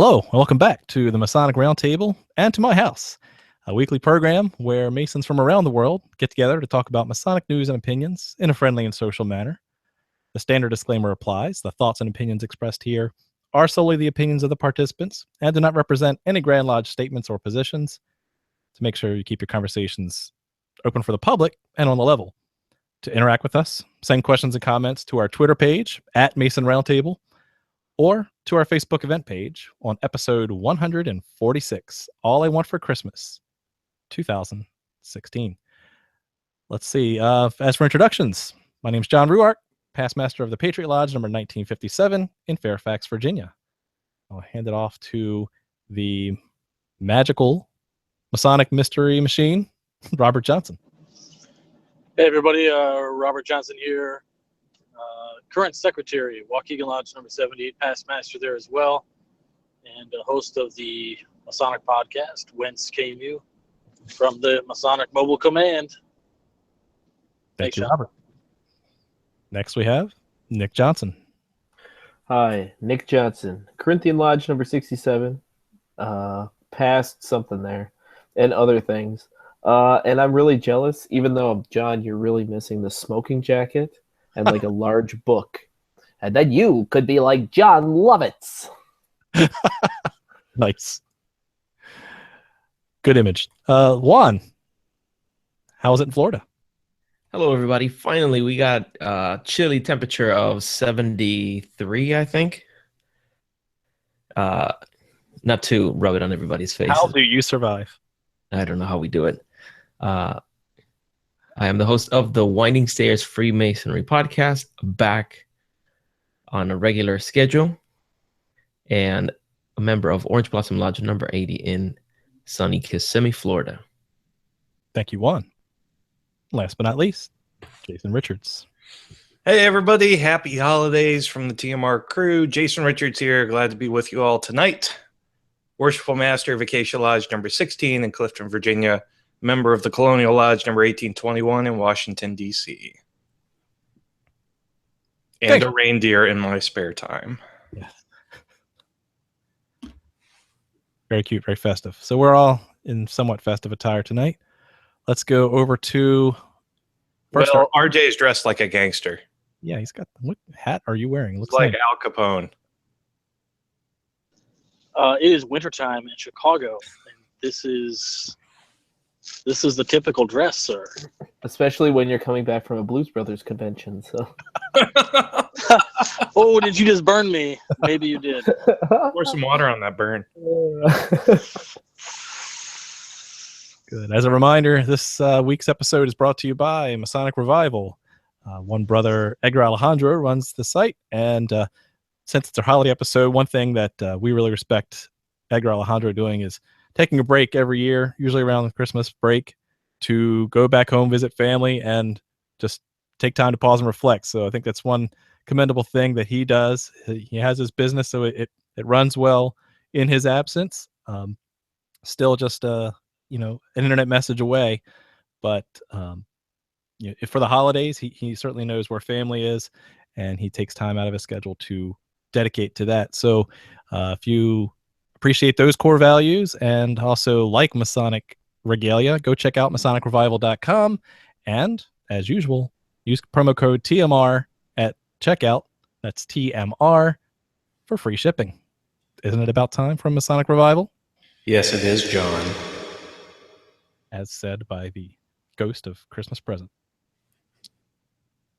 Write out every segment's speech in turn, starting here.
Hello, and welcome back to the Masonic Roundtable and to my house, a weekly program where Masons from around the world get together to talk about Masonic news and opinions in a friendly and social manner. The standard disclaimer applies. The thoughts and opinions expressed here are solely the opinions of the participants and do not represent any Grand Lodge statements or positions. To make sure you keep your conversations open for the public and on the level. To interact with us, send questions and comments to our Twitter page at Mason Roundtable or to our Facebook event page on episode 146, All I Want for Christmas, 2016. Let's see. As for introductions, my name is John Ruark, past master of the Patriot Lodge, number 1957 in Fairfax, Virginia. I'll hand it off to the magical Masonic mystery machine, Robert Johnson. Hey, everybody. Robert Johnson here. Current secretary, Waukegan Lodge number 78, past master there as well, and a host of the Masonic podcast, Whence Came You, from the Masonic Mobile Command. Thank you, Robert. Next we have Nick Johnson. Hi, Nick Johnson, Corinthian Lodge number 67, past something there, and other things. And I'm really jealous, even though, John, you're really missing the smoking jacket and like a large book. And then you could be like John Lovitz. Nice. Good image. Juan, how was it in Florida? Hello, everybody. Finally, we got a chilly temperature of 73, I think. Not to rub it on everybody's face. How do you survive? I don't know how we do it. I am the host of the Winding Stairs Freemasonry podcast, back on a regular schedule, and a member of Orange Blossom Lodge number 80 in sunny Kissimmee, Florida. Thank you, Juan. Last but not least, Jason Richards. Hey, everybody. Happy holidays from the TMR crew. Jason Richards here. Glad to be with you all tonight. Worshipful Master, Vacation Lodge number 16 in Clifton, Virginia. Member of the Colonial Lodge number 1821 in Washington, D.C. And a reindeer in my spare time. Yes. Very cute, very festive. So we're all in somewhat festive attire tonight. Let's go over to... Well, RJ is dressed like a gangster. Yeah, he's got... What hat are you wearing? Looks like Al Capone. It is wintertime in Chicago, and this is the typical dress, sir. Especially when you're coming back from a Blues Brothers convention. So. Oh, did you just burn me? Maybe you did. Pour some water on that burn. Good. As a reminder, this week's episode is brought to you by Masonic Revival. One brother, Edgar Alejandro, runs the site, and since it's our holiday episode, one thing that we really respect Edgar Alejandro doing is taking a break every year, usually around the Christmas break, to go back home, visit family, and just take time to pause and reflect. So I think that's one commendable thing that he does. He has his business, so it runs well in his absence. Still just an internet message away, but for the holidays, he certainly knows where family is, and he takes time out of his schedule to dedicate to that. So if you appreciate those core values and also like Masonic regalia, go check out MasonicRevival.com, and as usual, use promo code TMR at checkout. That's TMR for free shipping. Isn't it about time for Masonic Revival? Yes, it is, John. As said by the ghost of Christmas present.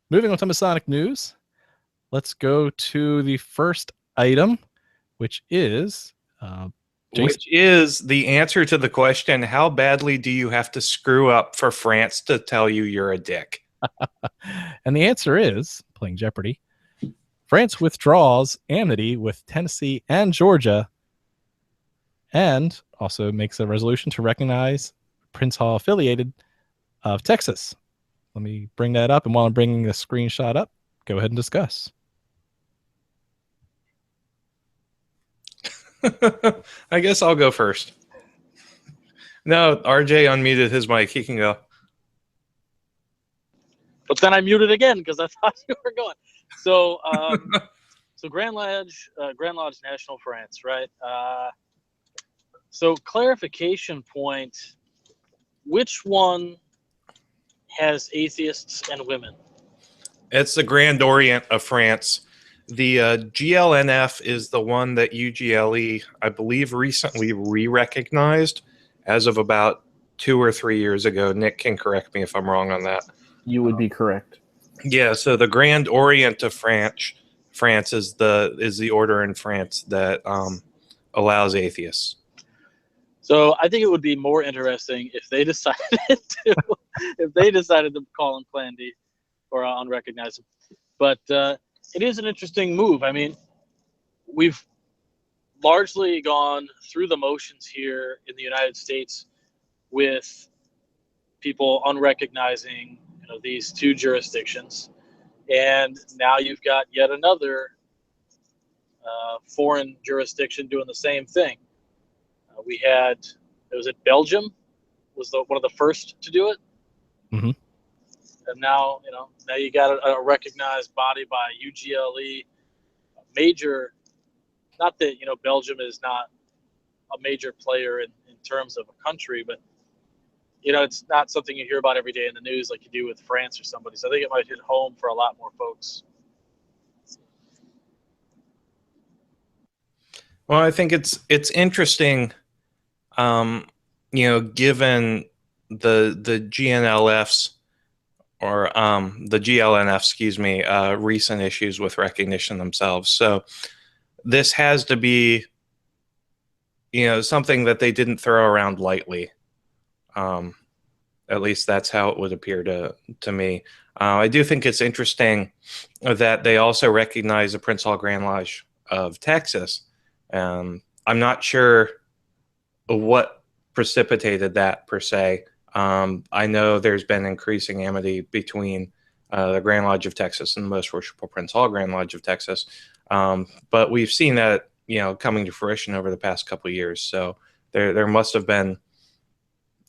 Moving on to Masonic news, let's go to the first item, which is... Which is the answer to the question, how badly do you have to screw up for France to tell you you're a dick? And the answer is, playing Jeopardy, France withdraws amity with Tennessee and Georgia, and also makes a resolution to recognize Prince Hall affiliated of Texas. Let me bring that up, and while I'm bringing the screenshot up, go ahead and discuss. I guess I'll go first. No, RJ unmuted his mic. He can go. But then I muted again because I thought you were going. So So Grand Lodge National France, right? So clarification point, which one has atheists and women? It's the Grand Orient of France. The GLNF is the one that UGLE, I believe, recently re-recognized as of about 2 or 3 years ago. Nick can correct me if I'm wrong on that. You would be correct. Yeah, so the Grand Orient of France is the order in France that allows atheists. So I think it would be more interesting if they decided to call him Plan D or unrecognized him. But it is an interesting move. I mean, we've largely gone through the motions here in the United States with people unrecognizing, these two jurisdictions, and now you've got yet another foreign jurisdiction doing the same thing. Was it Belgium was one of the first to do it? Mm-hmm. And now you got a recognized body by UGLE, major. Not that Belgium is not a major player in terms of a country, but it's not something you hear about every day in the news like you do with France or somebody. So I think it might hit home for a lot more folks. Well, I think it's interesting, given the GNLFs or the GLNF, excuse me, recent issues with recognition themselves. So this has to be, something that they didn't throw around lightly. At least that's how it would appear to me. I do think it's interesting that they also recognize the Prince Hall Grand Lodge of Texas. I'm not sure what precipitated that per se. I know there's been increasing amity between the Grand Lodge of Texas and the Most Worshipful Prince Hall Grand Lodge of Texas. But we've seen that, coming to fruition over the past couple of years. So there must have been,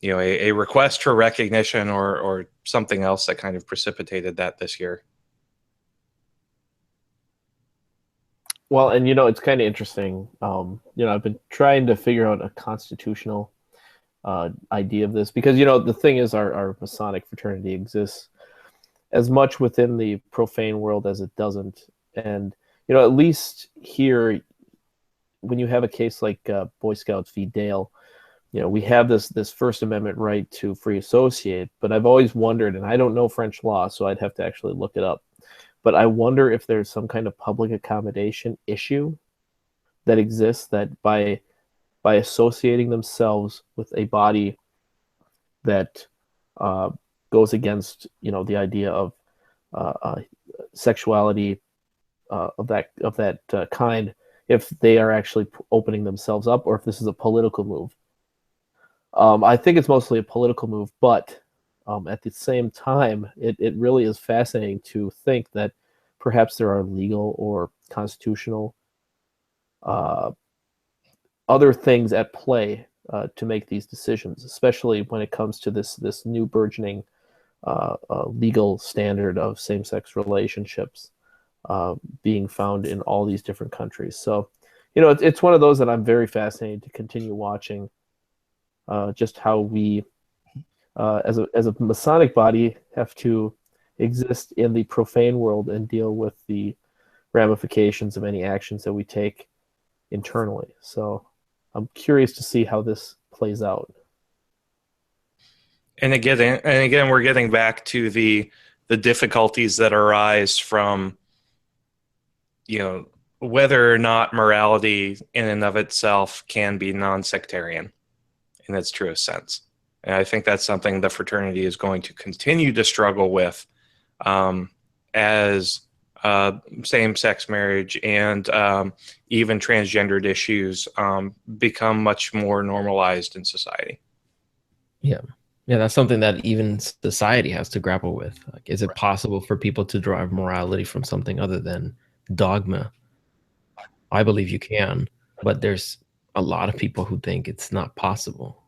a request for recognition or something else that kind of precipitated that this year. Well, and it's kind of interesting. I've been trying to figure out a constitutional idea of this because the thing is, our Masonic fraternity exists as much within the profane world as it doesn't, and at least here, when you have a case like Boy Scouts v. Dale, we have this First Amendment right to free associate. But I've always wondered, and I don't know French law, so I'd have to actually look it up. But I wonder if there's some kind of public accommodation issue that exists that by associating themselves with a body that goes against the idea of sexuality of that kind, if they are actually opening themselves up, or if this is a political move. I think it's mostly a political move, but at the same time, it really is fascinating to think that perhaps there are legal or constitutional other things at play to make these decisions, especially when it comes to this new burgeoning legal standard of same-sex relationships being found in all these different countries. So, it's one of those that I'm very fascinated to continue watching. Just how we, as a Masonic body, have to exist in the profane world and deal with the ramifications of any actions that we take internally. So I'm curious to see how this plays out. And again, we're getting back to the difficulties that arise from, whether or not morality in and of itself can be non-sectarian in its truest sense. And I think that's something the fraternity is going to continue to struggle with as same-sex marriage and even transgendered issues become much more normalized in society. Yeah, that's something that even society has to grapple with. Like, is it possible for people to derive morality from something other than dogma? I believe you can, but there's a lot of people who think it's not possible.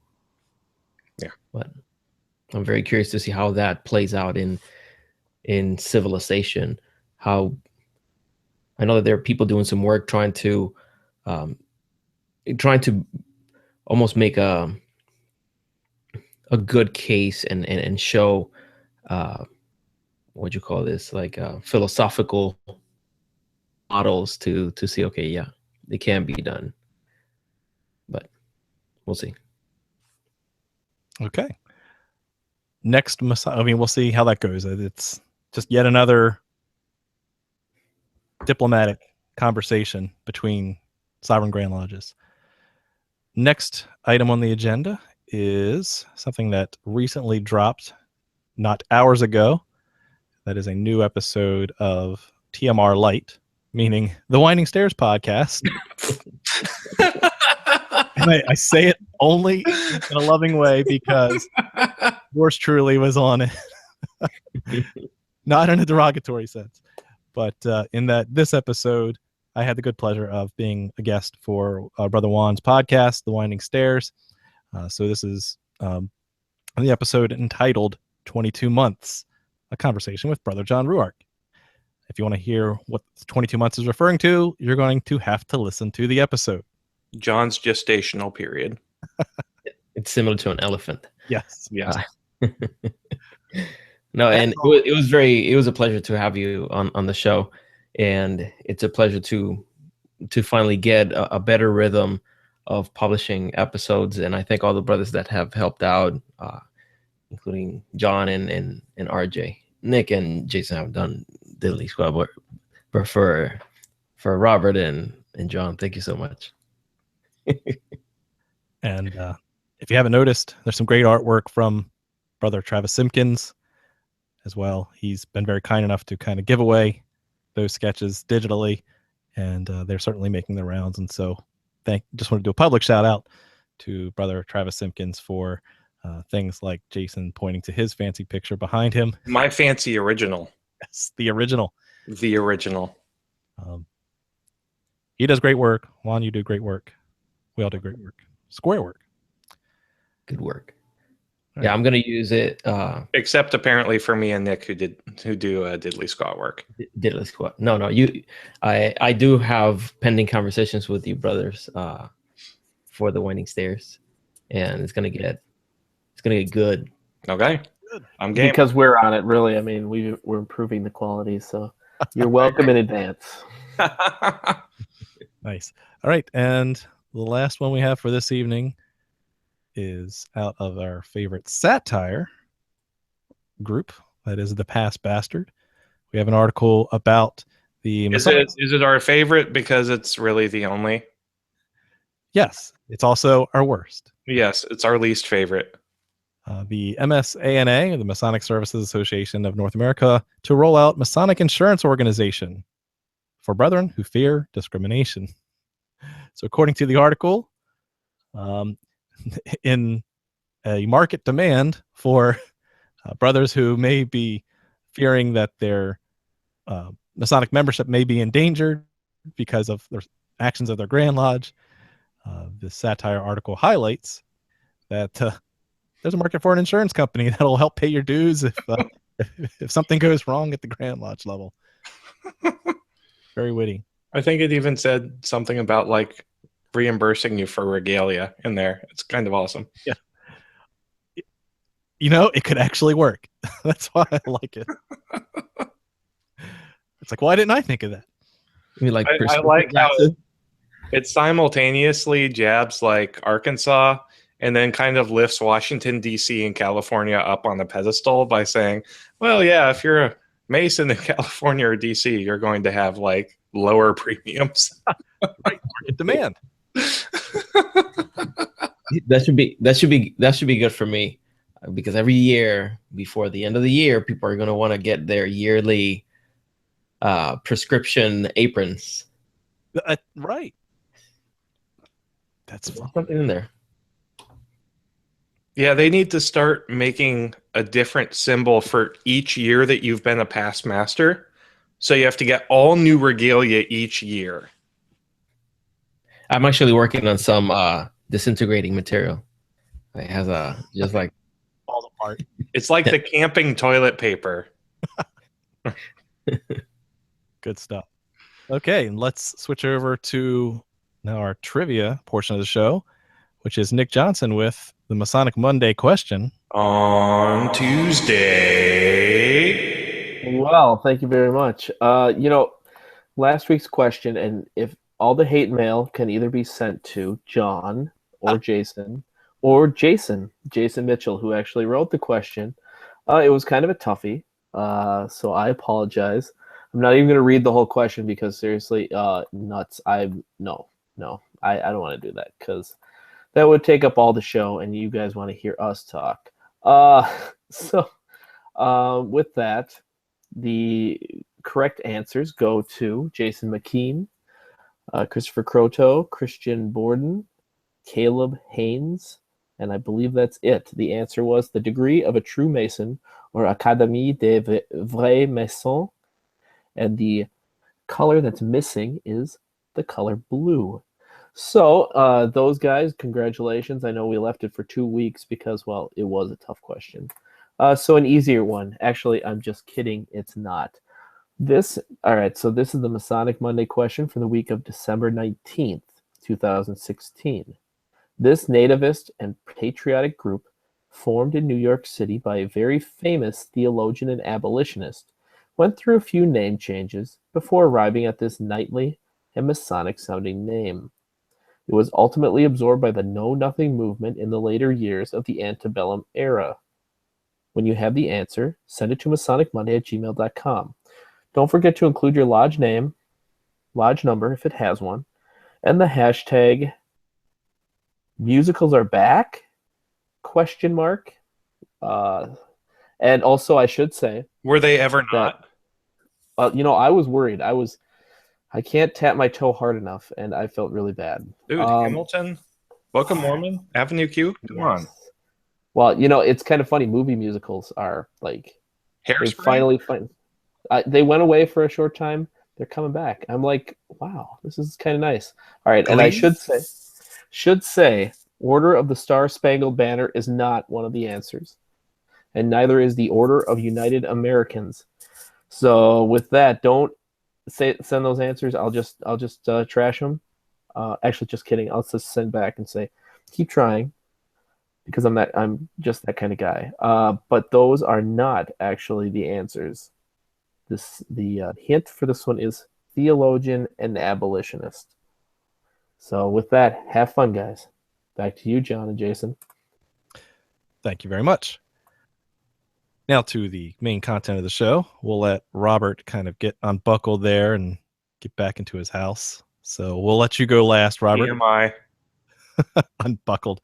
Yeah, but I'm very curious to see how that plays out in civilization. I know that there are people doing some work trying to almost make a good case and show what you call this, like philosophical models to see, okay, yeah, it can be done, but we'll see. Okay. Next, I mean, we'll see how that goes. It's just yet another diplomatic conversation between sovereign Grand Lodges. Next item on the agenda is something that recently dropped not hours ago. That is a new episode of TMR Light, meaning the Winding Stairs podcast. And I say it only in a loving way because yours truly was on it. Not in a derogatory sense, but in that this episode, I had the good pleasure of being a guest for Brother Juan's podcast, The Winding Stairs. So this is the episode entitled 22 Months, a conversation with Brother John Ruark. If you want to hear what 22 months is referring to, you're going to have to listen to the episode. John's gestational period. It's similar to an elephant. Yes. No, and it was a pleasure to have you on the show, and it's a pleasure to finally get a better rhythm of publishing episodes. And I thank all the brothers that have helped out, including John and RJ. Nick and Jason have done diddly squad, but for Robert and John, thank you so much. And if you haven't noticed, there's some great artwork from Brother Travis Simpkins as well. He's been very kind enough to kind of give away those sketches digitally, and they're certainly making the rounds. And so just want to do a public shout out to Brother Travis Simpkins for things like Jason pointing to his fancy picture behind him. My fancy original. Yes, the original. The original. He does great work. Juan, you do great work. We all do great work. Square work. Good work. All Yeah, right. I'm gonna use it. Except apparently for me and Nick, who do diddly squat work. Diddly squat. No, you. I do have pending conversations with you brothers for the Winding Stairs, and it's gonna get good. Okay, I'm game. Because we're on it, really. I mean, we're improving the quality, so you're welcome in advance. Nice. All right. And the last one we have for this evening is out of our favorite satire group. That is The Past Bastard. We have an article about the... Is it our favorite because it's really the only? Yes. It's also our worst. Yes, it's our least favorite. The MSANA, the Masonic Services Association of North America, to roll out Masonic Insurance Organization for brethren who fear discrimination. So according to the article, in a market demand for brothers who may be fearing that their Masonic membership may be endangered because of the actions of their Grand Lodge, the satire article highlights that there's a market for an insurance company that'll help pay your dues if something goes wrong at the Grand Lodge level. Very witty. I think it even said something about like reimbursing you for regalia in there. It's kind of awesome. Yeah. You know, it could actually work. That's why I like it. It's like, why didn't I think of that? I mean, like I like how it simultaneously jabs like Arkansas and then kind of lifts Washington, D.C. and California up on the pedestal by saying, well, yeah, if you're a Mason in California or D.C., you're going to have like lower premiums. Right, market demand. That should be good for me, because every year before the end of the year, people are going to want to get their yearly prescription aprons. Right. That's There's something in there. Yeah, they need to start making a different symbol for each year that you've been a past master. So you have to get all new regalia each year. I'm actually working on some disintegrating material. It has just like falls apart. It's like the camping toilet paper. Good stuff. Okay, and let's switch over to now our trivia portion of the show, which is Nick Johnson with the Masonic Monday question. On Tuesday. Well, thank you very much. Last week's question, and if all the hate mail can either be sent to John or Jason Mitchell, who actually wrote the question. It was kind of a toughie, so I apologize. I'm not even going to read the whole question because seriously, nuts. No, I don't want to do that because that would take up all the show, and you guys want to hear us talk. With that, the correct answers go to Jason McKean, Christopher Croto, Christian Borden, Caleb Haynes, and I believe that's it. The answer was the degree of a true Mason, or Académie des Vrais Masons, and the color that's missing is the color blue. So those guys, congratulations. I know we left it for 2 weeks because, well, it was a tough question. So an easier one. Actually, I'm just kidding. It's not. All right, so this is the Masonic Monday question for the week of December 19th, 2016. This nativist and patriotic group, formed in New York City by a very famous theologian and abolitionist, went through a few name changes before arriving at this knightly and Masonic-sounding name. It was ultimately absorbed by the Know-Nothing movement in the later years of the antebellum era. When you have the answer, send it to masonicmonday@gmail.com. Don't forget to include your lodge name, lodge number if it has one, and the hashtag musicals are back? ? And also, I should say, Were they ever not? I was worried. I can't tap my toe hard enough, and I felt really bad. Dude, Hamilton, Book of Mormon, Avenue Q, come on. Well, it's kind of funny. Movie musicals are like Hairspray? They went away for a short time. They're coming back. I'm like, wow, this is kind of nice. All right, and I should say, Order of the Star-Spangled Banner is not one of the answers, and neither is the Order of United Americans. So with that, don't send those answers. I'll just trash them. Actually, just kidding. I'll just send back and say, keep trying, because I'm just that kind of guy. But those are not actually the answers. The hint for this one is theologian and abolitionist. So with that, have fun, guys. Back to you, John and Jason. Thank you very much. Now to the main content of the show. We'll let Robert kind of get unbuckled there and get back into his house. So we'll let you go last, Robert. TMI. Unbuckled.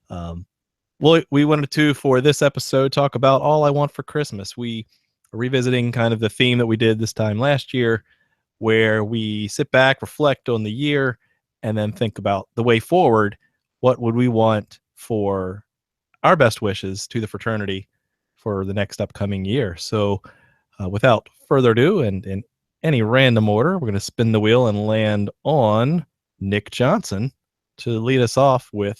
Well, we wanted to, for this episode, talk about All I Want for Christmas. We are revisiting kind of the theme that we did this time last year, where we sit back, reflect on the year, and then think about the way forward. What would we want for our best wishes to the fraternity for the next upcoming year? So without further ado, and in any random order, we're going to spin the wheel and land on Nick Johnson to lead us off with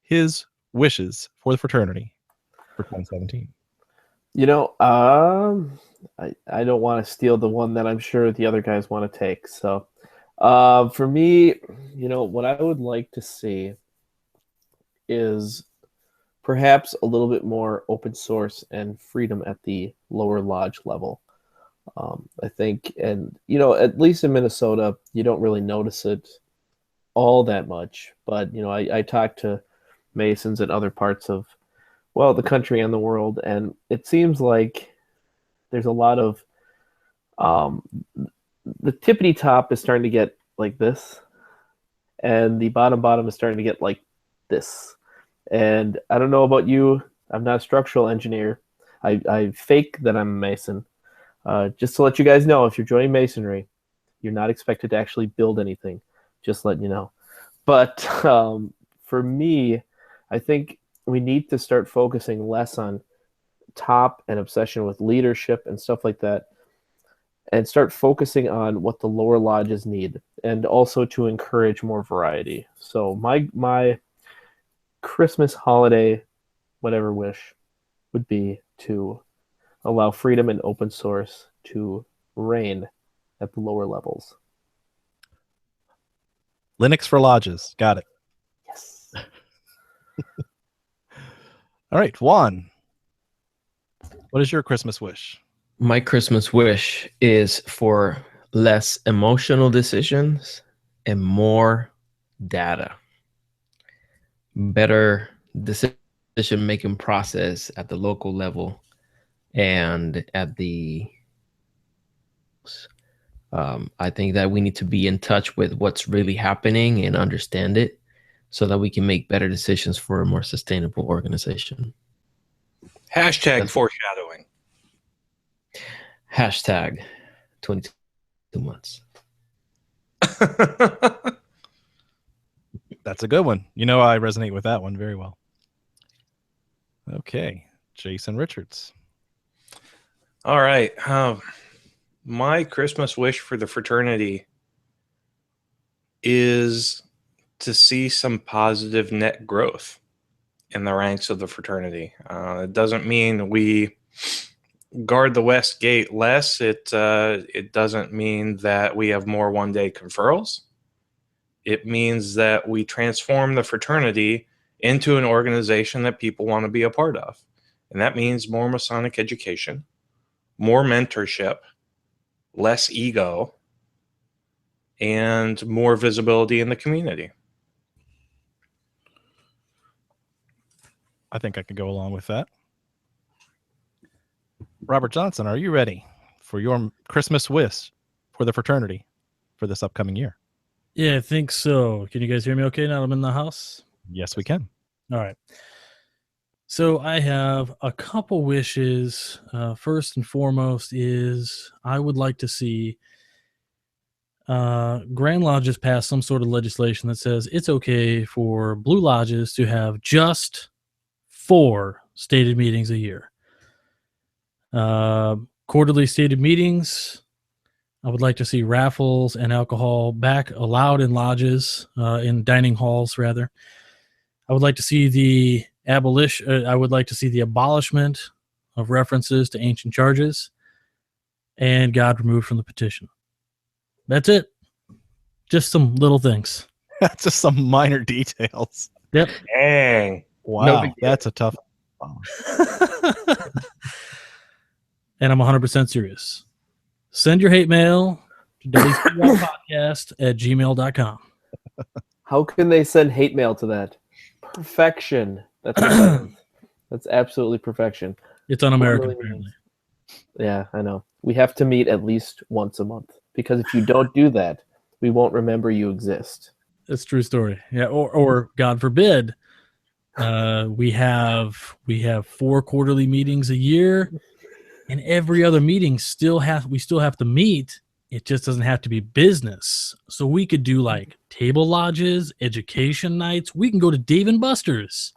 his wishes for the fraternity for 2017. I don't want to steal the one that I'm sure the other guys want to take. So for me, what I would like to see is perhaps a little bit more open source and freedom at the lower lodge level. I think, and at least in Minnesota, you don't really notice it all that much. But I talked to Masons in other parts of, the country and the world, and it seems like there's a lot of the tippity top is starting to get like this, and the bottom is starting to get like this. And I don't know about you. I'm not a structural engineer. I fake that I'm a Mason. Just to let you guys know, if you're joining Masonry, you're not expected to actually build anything. Just letting you know. But for me, I think we need to start focusing less on top and obsession with leadership and stuff like that, and start focusing on what the lower lodges need, and also to encourage more variety. So my Christmas holiday, whatever wish, would be to allow freedom and open source to reign at the lower levels. Linux for lodges. Got it. Yes. All right, Juan. What is your Christmas wish? My Christmas wish is for less emotional decisions and more data. Better decision-making process at the local level and at the I think that we need to be in touch with what's really happening and understand it so that we can make better decisions for a more sustainable organization. Hashtag foreshadowing. Hashtag 22 months. That's a good one. You know, I resonate with that one very well. Okay, Jason Richards. All right. My Christmas wish for the fraternity is to see some positive net growth in the ranks of the fraternity. It doesn't mean we guard the West Gate less. It doesn't mean that we have more one-day conferrals. It means that we transform the fraternity into an organization that people want to be a part of. And that means more Masonic education, more mentorship, less ego, and more visibility in the community. I think I could go along with that. Robert Johnson, are you ready for your Christmas wish for the fraternity for this upcoming year? Yeah, I think so. Can you guys hear me okay now that I'm in the house? Yes, we can. All right. So I have a couple wishes. First and foremost is I would like to see Grand Lodges pass some sort of legislation that says it's okay for Blue Lodges to have just 4 stated meetings a year. Quarterly stated meetings. I would like to see raffles and alcohol back allowed in lodges, in dining halls, rather. I would like to see the abolishment of references to ancient charges and God removed from the petition. That's it. Just some little things. That's just some minor details. Yep. Dang. Wow, that's a tough one. And I'm 100% serious. Send your hate mail to podcast@gmail.com. How can they send hate mail to that? Perfection. That's what that is. That's absolutely perfection. It's un-American, Really apparently. Yeah, I know. We have to meet at least once a month because if you don't do that, we won't remember you exist. That's a true story. Yeah, or God forbid, we have 4 quarterly meetings a year, and every other meeting we still have to meet. It just doesn't have to be business. So we could do like table lodges, education nights. We can go to Dave and Buster's.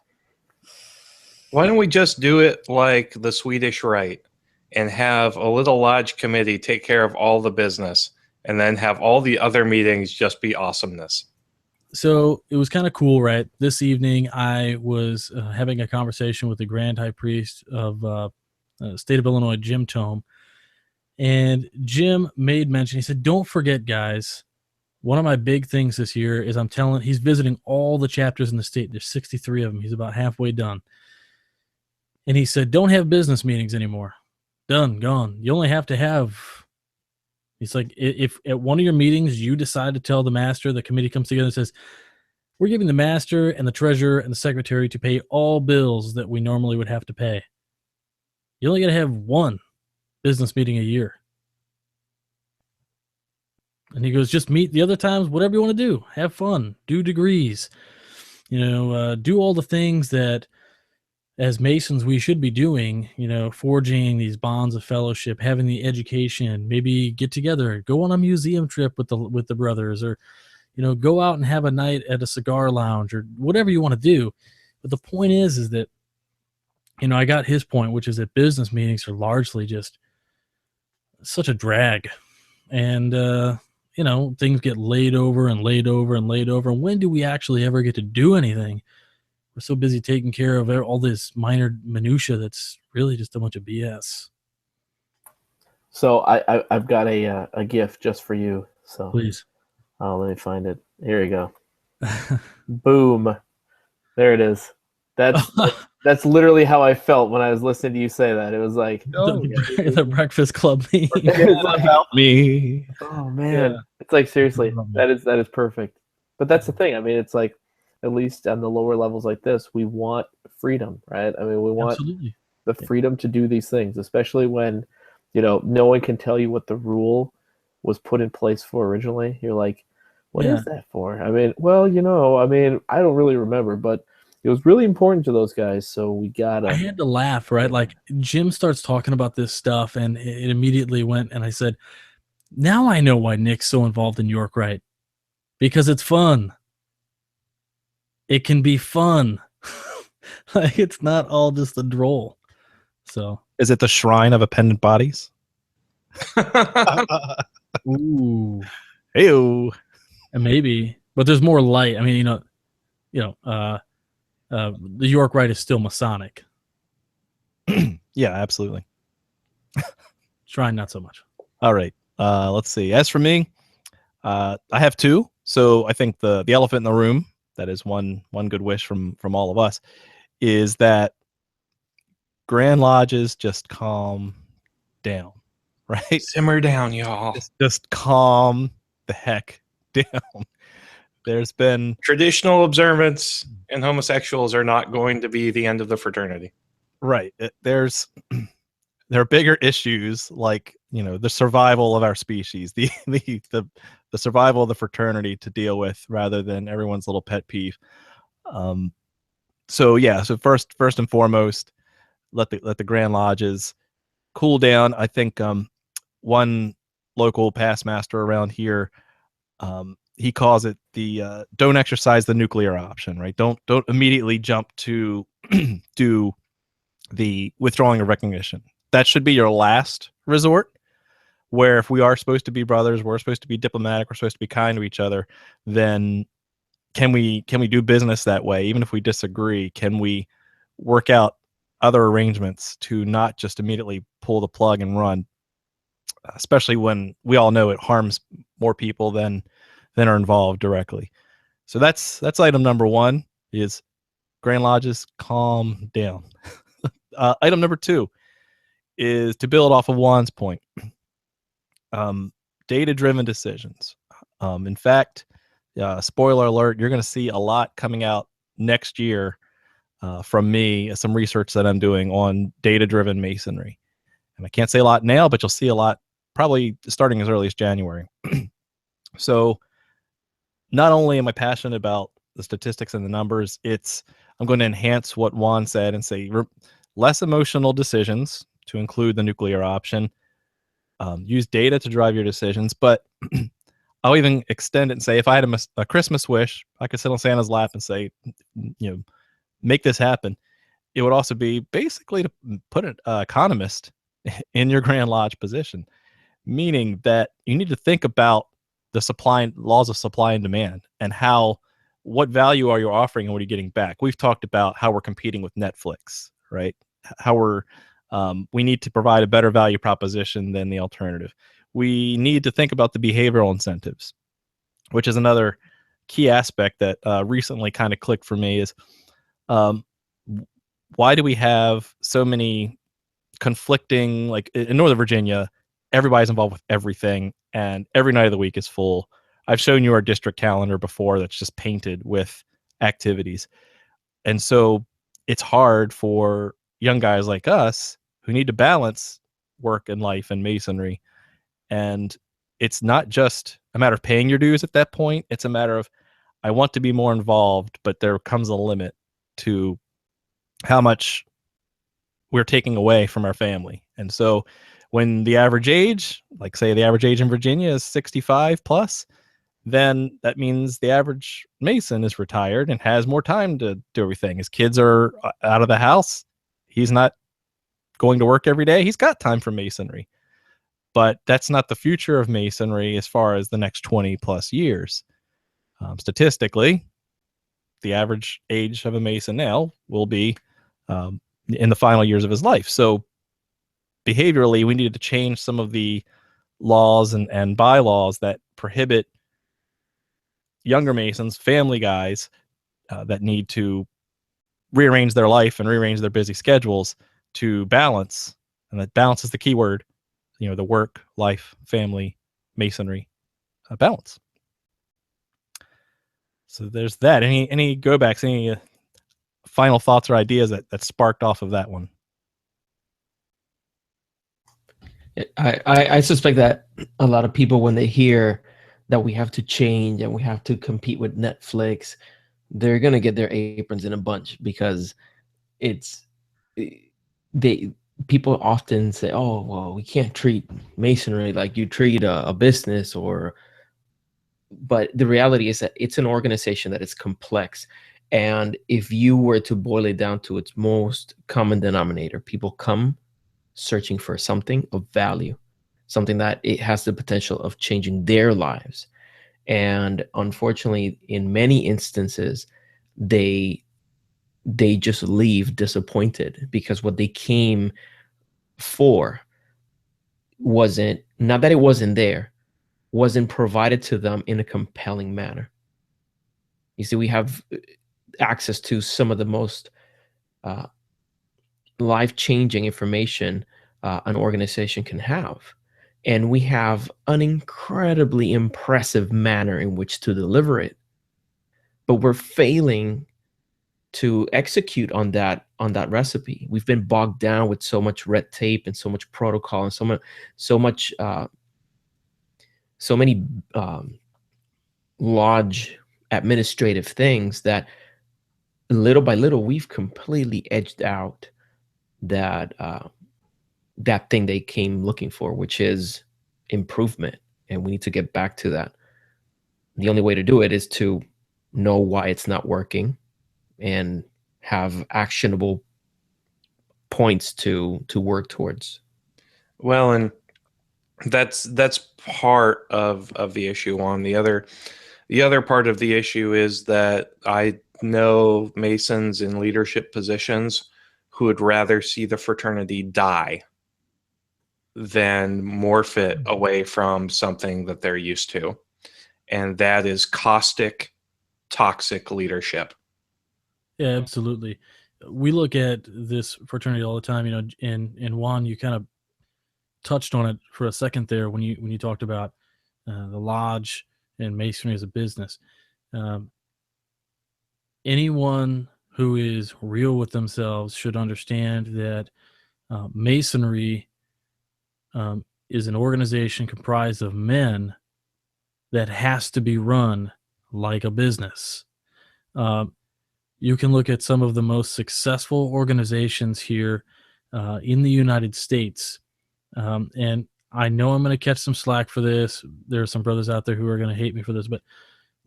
Why don't we just do it like the Swedish Rite and have a little lodge committee take care of all the business and then have all the other meetings just be awesomeness? So it was kind of cool, right? This evening, I was having a conversation with the Grand High Priest of State of Illinois, Jim Tome. And Jim made mention, he said, don't forget, guys, one of my big things this year is he's visiting all the chapters in the state. There's 63 of them. He's about halfway done. And he said, don't have business meetings anymore. Done, gone. You only have to have, it's like if at one of your meetings you decide to tell the master, the committee comes together and says, we're giving the master and the treasurer and the secretary to pay all bills that we normally would have to pay. You only got to have one business meeting a year. And he goes, just meet the other times, whatever you want to do. Have fun. Do degrees. Do all the things that as Masons we should be doing, forging these bonds of fellowship, having the education, maybe get together, go on a museum trip with the brothers, or, go out and have a night at a cigar lounge or whatever you want to do. But the point is that, I got his point, which is that business meetings are largely just such a drag. And, things get laid over and laid over and laid over. And when do we actually ever get to do anything? We're so busy taking care of all this minor minutia that's really just a bunch of BS. So I've got a gift just for you. So Please. let me find it. Here you go. Boom. There it is. That's literally how I felt when I was listening to you say that. It was like, The Breakfast Club meme. it's like, About me. oh man, Yeah. it's like seriously, Love that is perfect. But that's the thing. I mean, it's like at least on the lower levels like this, we want freedom, right? I mean, we want Absolutely. the freedom to do these things, especially when, no one can tell you what the rule was put in place for originally. You're like, what is that for? I mean, well, I don't really remember, but it was really important to those guys. So we gotta. I had to laugh, right? Like Jim starts talking about this stuff, and it immediately went. And I said, "Now I know why Nick's so involved in York, right? Because it's fun. It can be fun. Like it's not all just a droll." So, Is it the Shrine of Appendant Bodies? ooh, Heyo. and maybe, but there's more light. I mean, the York Rite is still Masonic. Yeah, absolutely. Shrine, not so much. All right. Let's see. As for me, I have two. So I think the elephant in the room, that is one good wish from all of us, is that Grand Lodges just calm down, right? Simmer down, y'all. Just calm the heck down. There's been Traditional observance and homosexuals are not going to be the end of the fraternity. right. There are bigger issues like the survival of our species, the survival of the fraternity to deal with rather than everyone's little pet peeve. So first and foremost, let the Grand Lodges cool down. I think one local past master around here, he calls it the don't exercise the nuclear option, right? Don't immediately jump to do the withdrawing of recognition. That should be your last resort, where if we are supposed to be brothers, we're supposed to be diplomatic, we're supposed to be kind to each other, then can we do business that way? Even if we disagree, can we work out other arrangements to not just immediately pull the plug and run, especially when we all know it harms more people than are involved directly. So that's item number one, is Grand Lodges, calm down. Item number two is to build off of Juan's point. Data-driven decisions. In fact, spoiler alert, you're going to see a lot coming out next year from me, some research that I'm doing on data-driven masonry. And I can't say a lot now, but you'll see a lot probably starting as early as January. So not only am I passionate about the statistics and the numbers, I'm going to enhance what Juan said and say less emotional decisions, to include the nuclear option. Use data to drive your decisions, but I'll even extend it and say, if I had a Christmas wish, I could sit on Santa's lap and say, make this happen. It would also be basically to put an economist in your Grand Lodge position, meaning that you need to think about the laws of supply and demand, and what value are you offering and what are you getting back? We've talked about how we're competing with Netflix, right? How we need to provide a better value proposition than the alternative. We need to think about the behavioral incentives, which is another key aspect that recently kind of clicked for me, is why do we have so many conflicting, like in Northern Virginia, everybody's involved with everything and every night of the week is full. I've shown you our district calendar before that's just painted with activities. And so it's hard for young guys like us who need to balance work and life and masonry. And it's not just a matter of paying your dues at that point. It's a matter of, I want to be more involved, but there comes a limit to how much we're taking away from our family. And so when the average age, like say the average age in Virginia is 65 plus, then that means the average Mason is retired and has more time to do everything. His kids are out of the house. He's not going to work every day. He's got time for masonry. But that's not the future of masonry as far as the next 20 plus years. Statistically, the average age of a Mason now will be in the final years of his life. So behaviorally, we needed to change some of the laws and bylaws that prohibit younger Masons, family guys, that need to rearrange their life and rearrange their busy schedules to balance. And that balance is the key word, the work, life, family, Masonry balance. So there's that. Any go backs, any final thoughts or ideas that sparked off of that one? I suspect that a lot of people, when they hear that we have to change and we have to compete with Netflix, they're gonna get their aprons in a bunch, because people often say, "Oh, well, we can't treat Masonry like you treat a business," but the reality is that it's an organization that is complex. And if you were to boil it down to its most common denominator, people come searching for something of value, something that it has the potential of changing their lives. And unfortunately, in many instances, they just leave disappointed, because what they came for wasn't, not that it wasn't there, wasn't provided to them in a compelling manner. You see, we have access to some of the most life-changing information an organization can have. And we have an incredibly impressive manner in which to deliver it. But we're failing to execute on that recipe. We've been bogged down with so much red tape and so much protocol and so many lodge administrative things that little by little we've completely edged out that thing they came looking for, which is improvement. And we need to get back to that. The only way to do it is to know why it's not working and have actionable points to work towards. Well, and that's part of the issue. On the other part of the issue is that I know Masons in leadership positions who would rather see the fraternity die than morph it away from something that they're used to. And that is caustic, toxic leadership. Yeah, absolutely. We look at this fraternity all the time, and Juan, you kind of touched on it for a second there when you talked about the lodge and Masonry as a business. Anyone who is real with themselves should understand that Masonry is an organization comprised of men that has to be run like a business. You can look at some of the most successful organizations here in the United States. And I know I'm going to catch some slack for this. There are some brothers out there who are going to hate me for this, but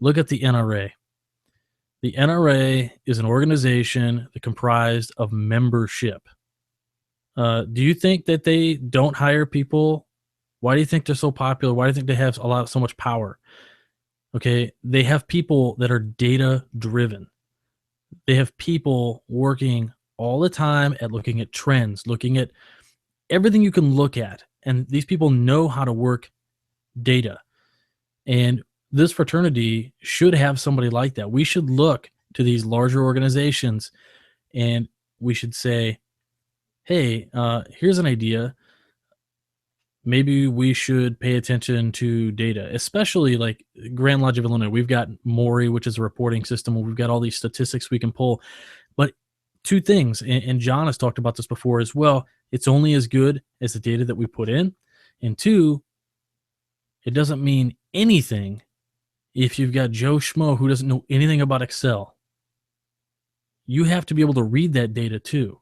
look at the NRA. The NRA is an organization that comprised of membership. Do you think that they don't hire people? Why do you think they're so popular? Why do you think they have so much power? Okay, they have people that are data driven. They have people working all the time at looking at trends, looking at everything you can look at. And these people know how to work data. And this fraternity should have somebody like that. We should look to these larger organizations and we should say, hey, here's an idea. Maybe we should pay attention to data, especially like Grand Lodge of Illinois. We've got Maury, which is a reporting system where we've got all these statistics we can pull. But two things, and John has talked about this before as well, it's only as good as the data that we put in. And two, it doesn't mean anything if you've got Joe Schmo who doesn't know anything about Excel. You have to be able to read that data too.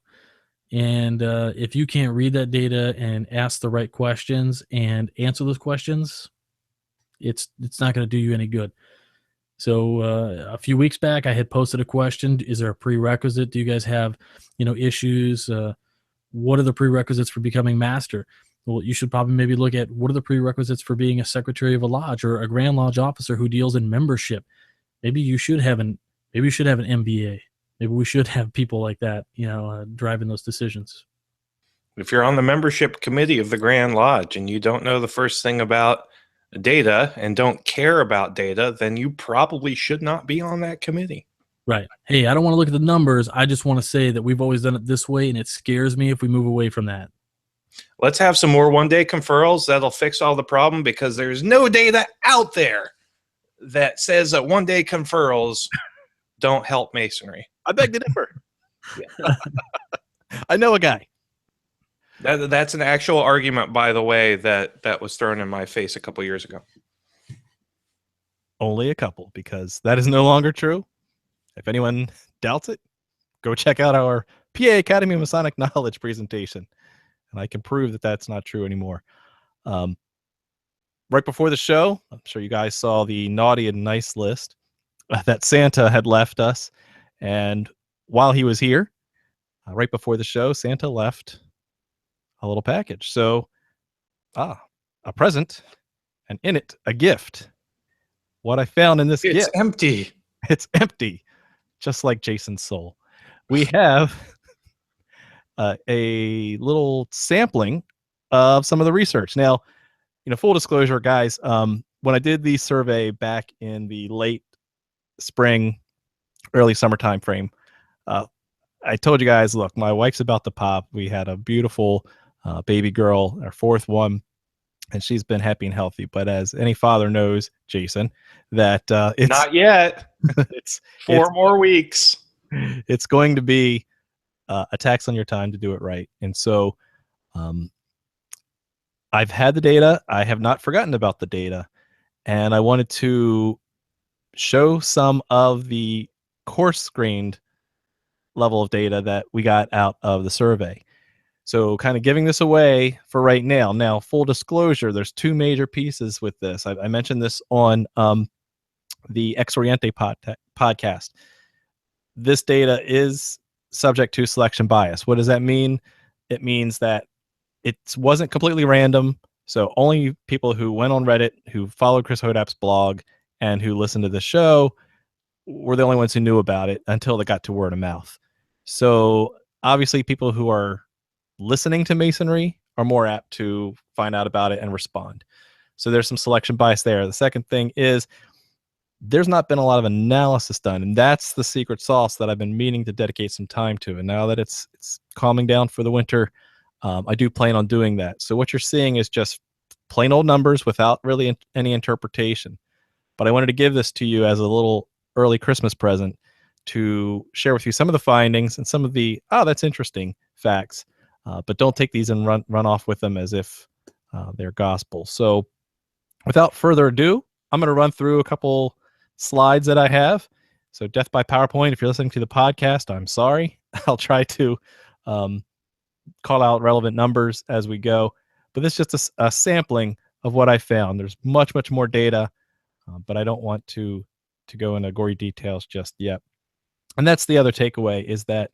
And if you can't read that data and ask the right questions and answer those questions, it's not going to do you any good. So a few weeks back, I had posted a question: is there a prerequisite? Do you guys have, issues? What are the prerequisites for becoming master? Well, you should probably maybe look at what are the prerequisites for being a secretary of a lodge or a Grand Lodge officer who deals in membership. Maybe you should have an MBA. Maybe we should have people like that, driving those decisions. If you're on the membership committee of the Grand Lodge and you don't know the first thing about data and don't care about data, then you probably should not be on that committee. Right. Hey, I don't want to look at the numbers. I just want to say that we've always done it this way, and it scares me if we move away from that. Let's have some more one-day conferrals. That'll fix all the problem, because there's no data out there that says that one-day conferrals don't help Masonry. I beg to differ. I know a guy. That's an actual argument, by the way, that was thrown in my face a couple years ago. Only a couple, because that is no longer true. If anyone doubts it, go check out our PA Academy of Masonic Knowledge presentation, and I can prove that that's not true anymore. Right before the show, I'm sure you guys saw the naughty and nice list that Santa had left us, and while he was here, right before the show, Santa left a little package. So, a present, and in it, a gift. What I found in this It's gift, empty. it's empty, just like Jason's soul. We have a little sampling of some of the research. Now, full disclosure, guys, when I did the survey back in the late spring, early summer time frame, I told you guys, look, my wife's about to pop. We had a beautiful baby girl, our fourth one, and she's been happy and healthy. But as any father knows, Jason, that it's Not yet. it's 4 more weeks. It's going to be a tax on your time to do it right. And so I've had the data. I have not forgotten about the data. And I wanted to show some of the coarse grained level of data that we got out of the survey. So kind of giving this away for right now. Now, full disclosure, there's 2 major pieces with this. I mentioned this on the Ex Oriente podcast. This data is subject to selection bias. What does that mean? It means that it wasn't completely random. So only people who went on Reddit, who followed Chris Hodap's blog, and who listened to the show were the only ones who knew about it until they got to word of mouth. So obviously people who are listening to Masonry are more apt to find out about it and respond. So there's some selection bias there. The second thing is there's not been a lot of analysis done, and that's the secret sauce that I've been meaning to dedicate some time to. And now that it's calming down for the winter, I do plan on doing that. So what you're seeing is just plain old numbers without really any interpretation. But I wanted to give this to you as a little early Christmas present to share with you some of the findings and some of the, that's interesting facts. But don't take these and run off with them as if they're gospel. So without further ado, I'm going to run through a couple slides that I have. So death by PowerPoint, if you're listening to the podcast, I'm sorry. I'll try to call out relevant numbers as we go. But this is just a sampling of what I found. There's much, much more data, but I don't want to go into gory details just yet. And that's the other takeaway, is that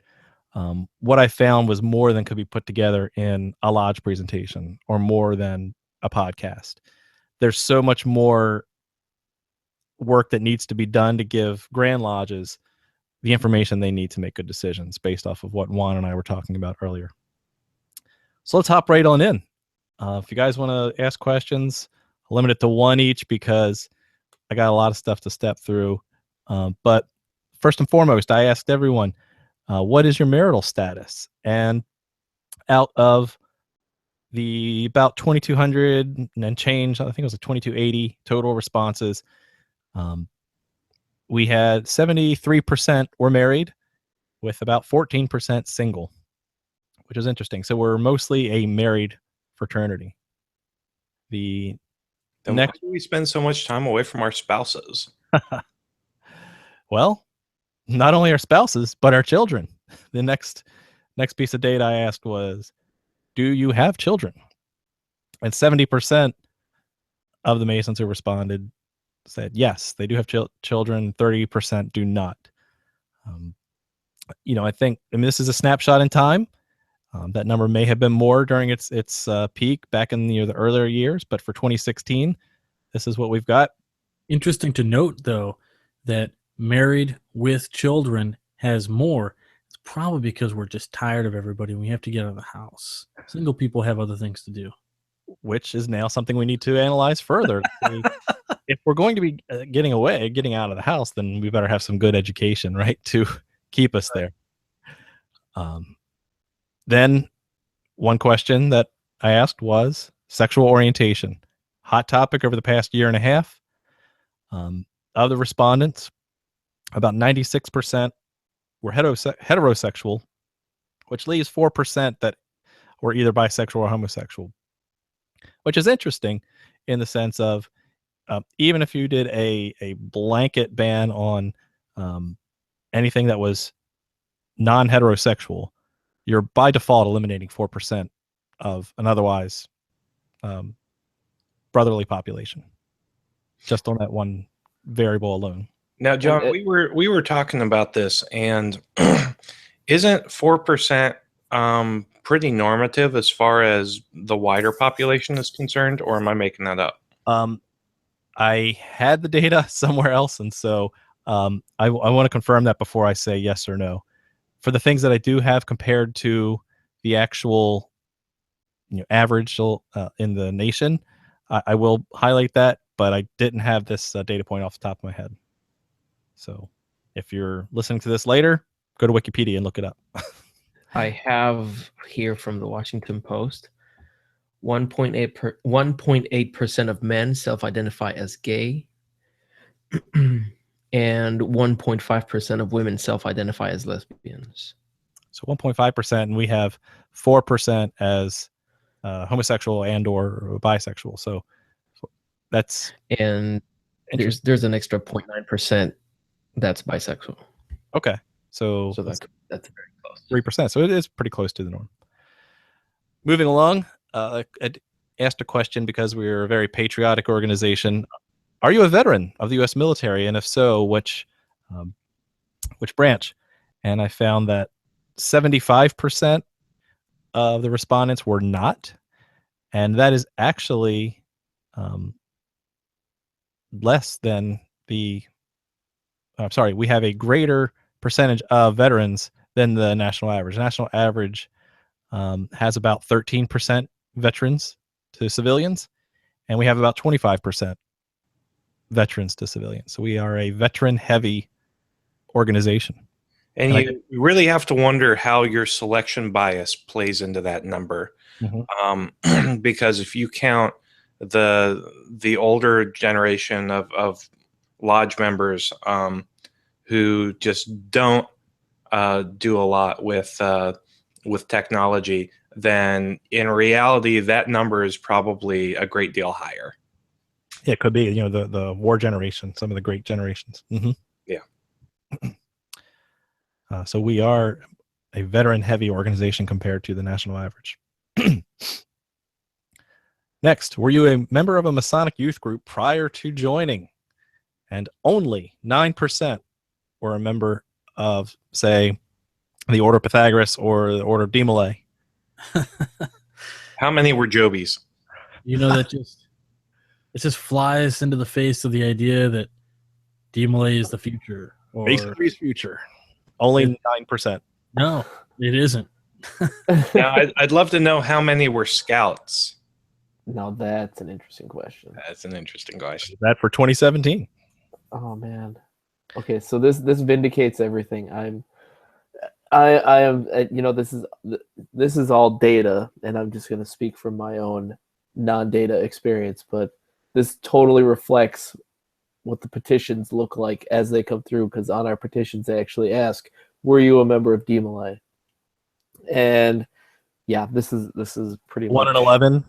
what I found was more than could be put together in a lodge presentation or more than a podcast. There's so much more work that needs to be done to give Grand Lodges the information they need to make good decisions based off of what Juan and I were talking about earlier. So let's hop right on in. If you guys want to ask questions, I'll limit it to 1 each because I got a lot of stuff to step through. But first and foremost, I asked everyone, what is your marital status? And out of the about 2,200 and change, I think it was 2,280 total responses, we had 73% were married with about 14% single, which is interesting. So we're mostly a married fraternity. Then why do we spend so much time away from our spouses? Well, not only our spouses, but our children. The next piece of data I asked was, do you have children? And 70% of the Masons who responded said yes, they do have children. 30% do not. I think, this is a snapshot in time. That number may have been more during its peak back in the earlier years, but for 2016, this is what we've got. Interesting to note, though, that married with children has more. It's probably because we're just tired of everybody and we have to get out of the house. Single people have other things to do. Which is now something we need to analyze further. If we're going to be getting out of the house, then we better have some good education, right, to keep us there. Then one question that I asked was sexual orientation. Hot topic over the past year and a half. Of the respondents, about 96% were heterosexual, which leaves 4% that were either bisexual or homosexual, which is interesting in the sense of even if you did a blanket ban on anything that was non-heterosexual, you're by default eliminating 4% of an otherwise brotherly population, just on that one variable alone. Now, John, we were talking about this, and isn't 4% pretty normative as far as the wider population is concerned, or am I making that up? I had the data somewhere else, and so I want to confirm that before I say yes or no. For the things that I do have compared to the actual average in the nation, I will highlight that, but I didn't have this data point off the top of my head. So if you're listening to this later, go to Wikipedia and look it up. I have here from the Washington Post, 1.8% of men self-identify as gay, and 1.5% of women self-identify as lesbians. So 1.5%, and we have 4% as homosexual and or bisexual. So that's and there's an extra 0.9% that's bisexual. Okay, so that's very close. 3%. So it is pretty close to the norm. Moving along, I asked a question because we're a very patriotic organization. Are you a veteran of the U.S. military, and if so, which branch? And I found that 75% of the respondents were not, and that is actually less than the. I'm sorry, we have a greater percentage of veterans than the national average. National average has about 13% veterans to civilians, and we have about 25% veterans to civilians. So we are a veteran-heavy organization. And you really have to wonder how your selection bias plays into that number. Mm-hmm. Because if you count the older generation of lodge members who just don't do a lot with technology, then in reality that number is probably a great deal higher. Yeah, it could be, the war generation, some of the great generations. Mm-hmm. Yeah. So we are a veteran-heavy organization compared to the national average. Next, were you a member of a Masonic youth group prior to joining? And only 9% were a member of, say, the Order of Pythagoras or the Order of Demolay. How many were Jobies? That just flies into the face of the idea that Demolay is the future. Or Masonry's future. Only 9%. No, it isn't. Now, I'd love to know how many were Scouts. Now that's an interesting question. That's an interesting question. That for 2017. Oh man. Okay, so this vindicates everything. I am this is all data, and I'm just going to speak from my own non-data experience, but this totally reflects what the petitions look like as they come through, because on our petitions they actually ask, were you a member of Demolay? And yeah, this is pretty 1 much in 11.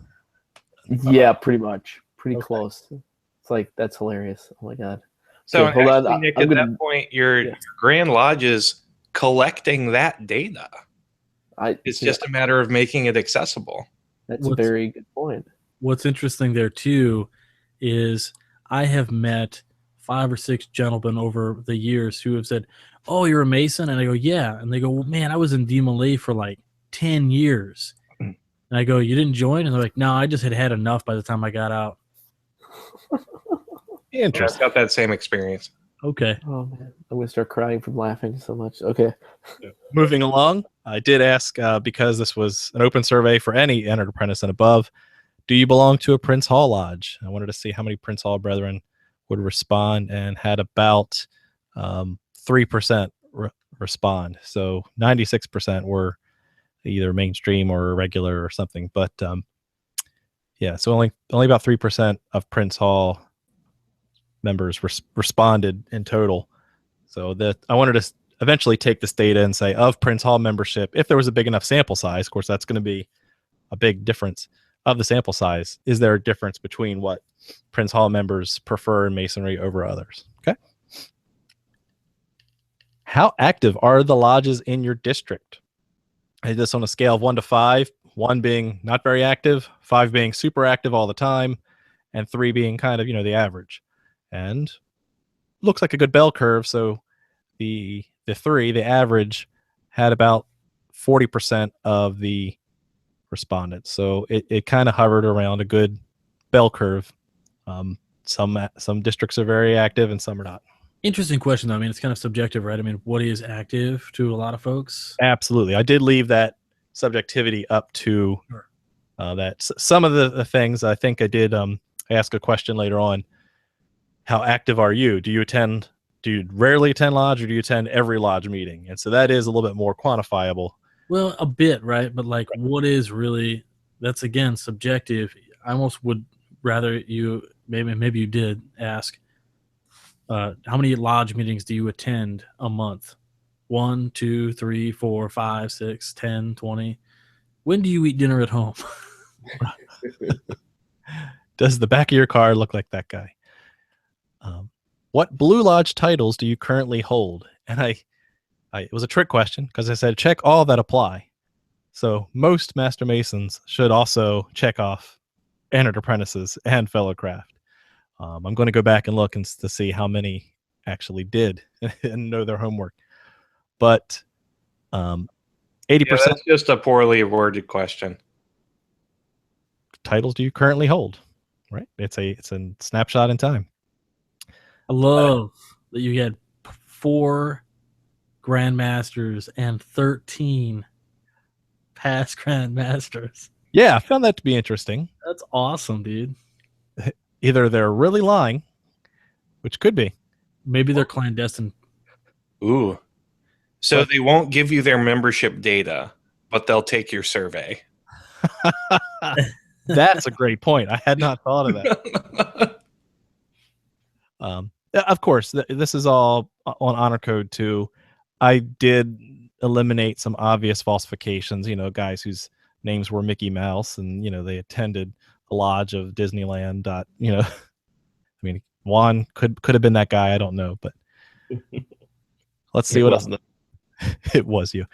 Yeah, pretty much. Pretty close. It's like, that's hilarious. Oh my god. So hold actually, on. Nick, at that point, your Grand Lodge is collecting that data. It's just a matter of making it accessible. That's a very good point. What's interesting there too is I have met 5 or 6 gentlemen over the years who have said, "Oh, you're a Mason?" And I go, "Yeah." And they go, "Well, man, I was in Demolay for like 10 years." And I go, "You didn't join?" And they're like, "No, I just had enough by the time I got out." Interesting. I've got that same experience. Okay. Oh man, I'm gonna start crying from laughing so much. Okay. Moving along, I did ask because this was an open survey for any entered apprentice and above. Do you belong to a Prince Hall Lodge? I wanted to see how many Prince Hall brethren would respond, and had about 3% respond. So 96% were either mainstream or regular or something. But yeah, so only about 3% of Prince Hall members responded in total. So that I wanted to eventually take this data and say, of Prince Hall membership, if there was a big enough sample size, of course, that's going to be a big difference of the sample size. Is there a difference between what Prince Hall members prefer in Masonry over others? Okay. How active are the lodges in your district? I did this on a scale of 1 to 5, 1 being not very active, 5 being super active all the time, and 3 being kind of, the average. And looks like a good bell curve. So the 3, the average, had about 40% of the respondents. So it kind of hovered around a good bell curve. Some districts are very active and some are not. Interesting question, though. I mean, it's kind of subjective, right? I mean, what is active to a lot of folks? Absolutely. I did leave that subjectivity up to that. Some of the things I think I did, I asked a question later on. How active are you? Do you rarely attend lodge, or do you attend every lodge meeting? And so that is a little bit more quantifiable. Well, a bit, right? But like, what is really, that's again subjective. I almost would rather you, maybe you did ask, how many lodge meetings do you attend a month? 1, 2, 3, 4, 5, 6, 10, 20. When do you eat dinner at home? Does the back of your car look like that guy? What Blue Lodge titles do you currently hold? And it was a trick question because I said check all that apply. So most Master Masons should also check off entered apprentices and fellow craft. I'm going to go back and look to see how many actually did and know their homework. But 80%. That's just a poorly worded question. Titles do you currently hold? Right. It's a snapshot in time. I love that you had 4 grandmasters and 13 past grandmasters. Yeah, I found that to be interesting. That's awesome, dude. Either they're really lying, which could be. Maybe they're clandestine. Ooh. So they won't give you their membership data, but they'll take your survey. That's a great point. I had not thought of that. Of course, this is all on honor code too. I did eliminate some obvious falsifications. Guys whose names were Mickey Mouse and they attended a lodge of Disneyland. I mean, Juan could have been that guy. I don't know, but let's see what else. It was you.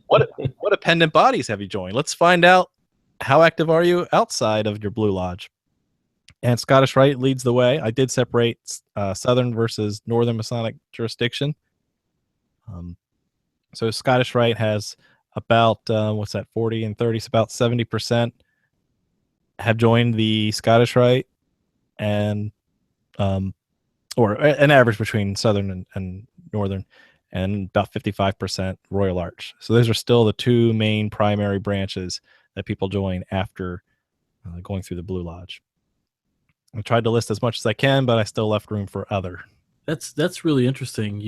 What appendant bodies have you joined? Let's find out. How active are you outside of your Blue Lodge? And Scottish Rite leads the way. I did separate Southern versus Northern Masonic jurisdiction. So Scottish Rite has about 40 and 30. So about 70% have joined the Scottish Rite, and or an average between Southern and Northern, and about 55% Royal Arch. So those are still the 2 main primary branches that people join after going through the Blue Lodge. I tried to list as much as I can, but I still left room for other. That's really interesting.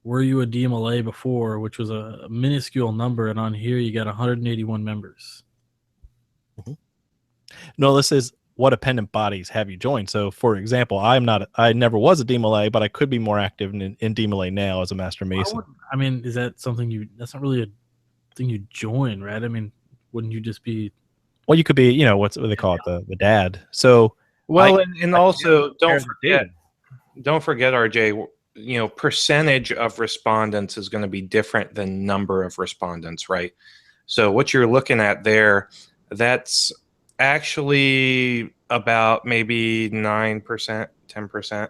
Were you a DMLA before, which was a minuscule number, and on here you got 181 members. Mm-hmm. No, this is what appendant bodies have you joined. So, for example, I never was a DMLA, but I could be more active in DMLA now as a Master Mason. I mean, is that something that's not really a thing you join, right? I mean, wouldn't you just be? Well, you could be, what they call it, the dad. So, and also don't forget, RJ, percentage of respondents is going to be different than number of respondents, right? So what you're looking at there, that's actually about maybe 9%, 10%.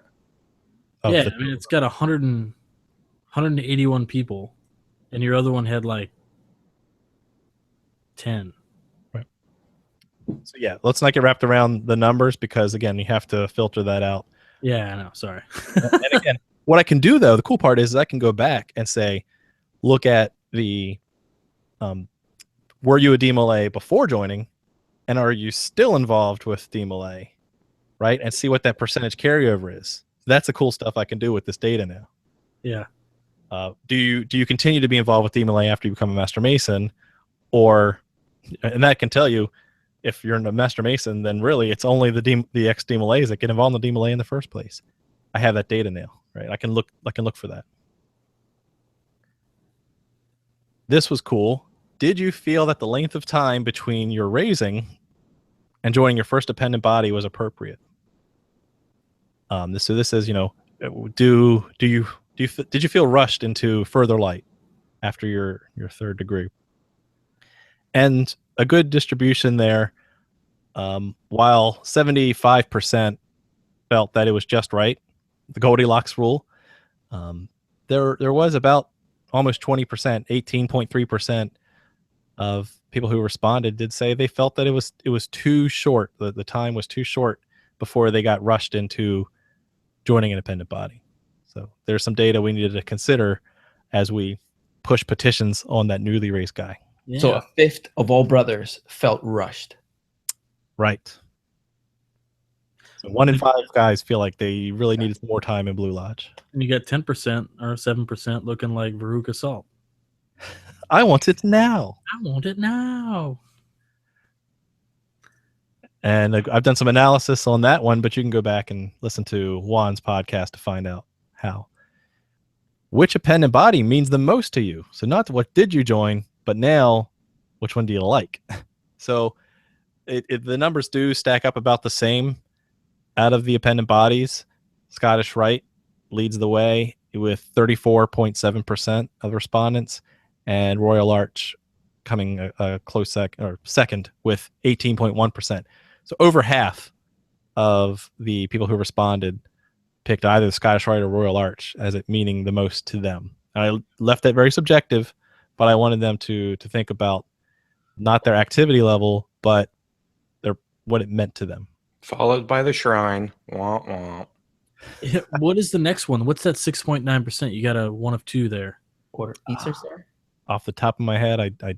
Yeah, I mean, it's got 181 people, and your other one had like 10. Right. So yeah, let's not get wrapped around the numbers because again, you have to filter that out. Yeah, I know. Sorry. And again, what I can do though, the cool part is I can go back and say, look at the, were you a DMLA before joining, and are you still involved with DMLA, right? And see what that percentage carryover is. That's the cool stuff I can do with this data now. Yeah. Do you continue to be involved with DMLA after you become a Master Mason, or, and that can tell you if you're a Master Mason, then really it's only the ex DMLAs that get involved in the DMLA in the first place. I have that data now, right? I can look for that. This was cool. Did you feel that the length of time between your raising and joining your first dependent body was appropriate? This says, did you feel rushed into further light after your third degree? And a good distribution there. While 75% felt that it was just right, the Goldilocks rule, there was about almost 20%, 18.3% of people who responded did say they felt that it was too short. The time was too short before they got rushed into joining an independent body. So there's some data we needed to consider as we push petitions on that newly raised guy. Yeah. So a fifth of all brothers felt rushed. Right. So 1 in 5 guys feel like they really needed more time in Blue Lodge. And you got 10% or 7% looking like Veruca Salt. I want it now. I want it now. And I've done some analysis on that one, but you can go back and listen to Juan's podcast to find out how. Which appendant body means the most to you? So not what did you join, but now which one do you like? So the numbers do stack up about the same out of the appendant bodies. Scottish Rite leads the way with 34.7% of respondents, and Royal Arch coming a close second with 18.1%. So over half of the people who responded picked either the Scottish Rite or Royal Arch as it meaning the most to them. I left that very subjective, but I wanted them to think about not their activity level, but what it meant to them. Followed by the shrine. Wah, wah. What is the next one? What's that 6.9%? You got a one of two there. Order Easter Star? Off the top of my head, I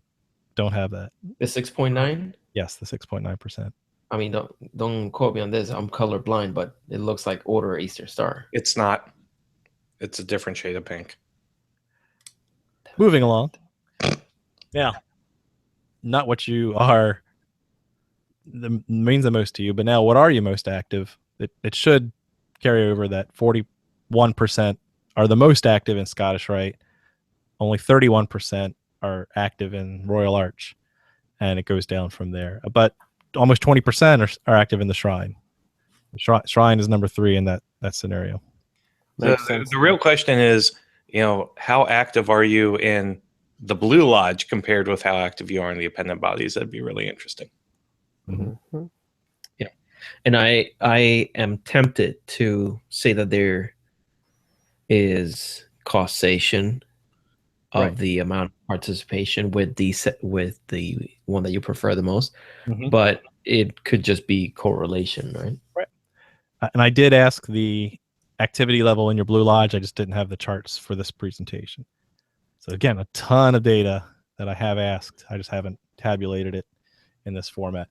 don't have that. The 6.9? Yes, the 6.9%. I mean, don't quote me on this. I'm colorblind, but it looks like Order Easter Star. It's not. It's a different shade of pink. Moving along. Now, not what you are means the most to you, but now what are you most active? It should carry over that 41% are the most active in Scottish Rite. Only 31% are active in Royal Arch, and it goes down from there. But almost 20% are active in the Shrine. Shrine is number 3 in that scenario. The real question is, how active are you in the Blue Lodge compared with how active you are in the appendant bodies? That'd be really interesting. Mm-hmm. Yeah, and I am tempted to say that there is causation of the amount of participation with the one that you prefer the most, but it could just be correlation, right? Right. And I did ask the activity level in your Blue Lodge. I just didn't have the charts for this presentation. So again, a ton of data that I have asked. I just haven't tabulated it in this format.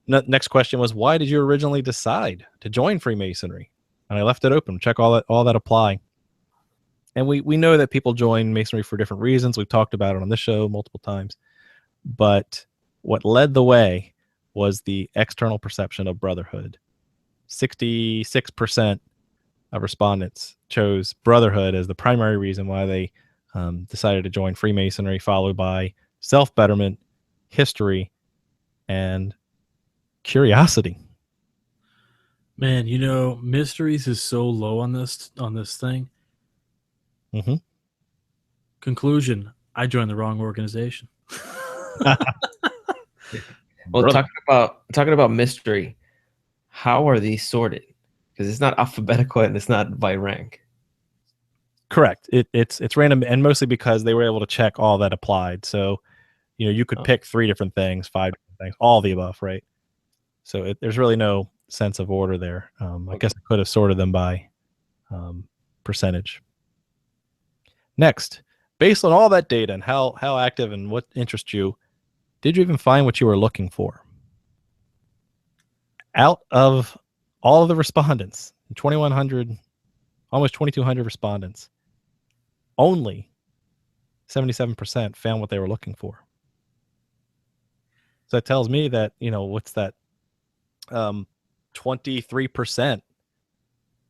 Next question was, why did you originally decide to join Freemasonry? And I left it open. Check all that apply. And we know that people join Masonry for different reasons. We've talked about it on this show multiple times. But what led the way was the external perception of brotherhood. 66% of respondents chose brotherhood as the primary reason why they decided to join Freemasonry, followed by self-betterment, history, and curiosity. Man, mysteries is so low on this thing. Mm-hmm. Conclusion: I joined the wrong organization. Well, talking about mystery, how are these sorted? Because it's not alphabetical and it's not by rank. Correct. It's random, and mostly because they were able to check all that applied. So, you could pick 3 different things, 5 different things, all the above, right? So there's really no sense of order there. I guess I could have sorted them by percentage. Next, based on all that data and how active and what interests you, did you even find what you were looking for? Out of all of the respondents, 2,100, almost 2,200 respondents, only 77% found what they were looking for. So that tells me that, what's that? 23%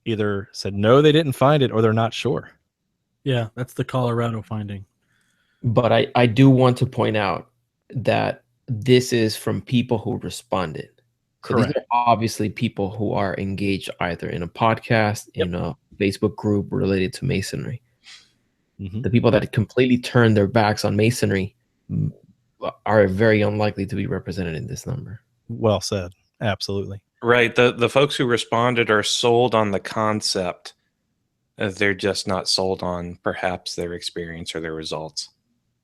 either said no, they didn't find it, or they're not sure. Yeah, that's the Colorado finding. But I do want to point out that this is from people who responded. So these are obviously people who are engaged either in a podcast, in a Facebook group related to Masonry. The people that completely turn their backs on Masonry are very unlikely to be represented in this number. Well said. Absolutely. Right. The folks who responded are sold on the concept. They're just not sold on perhaps their experience or their results.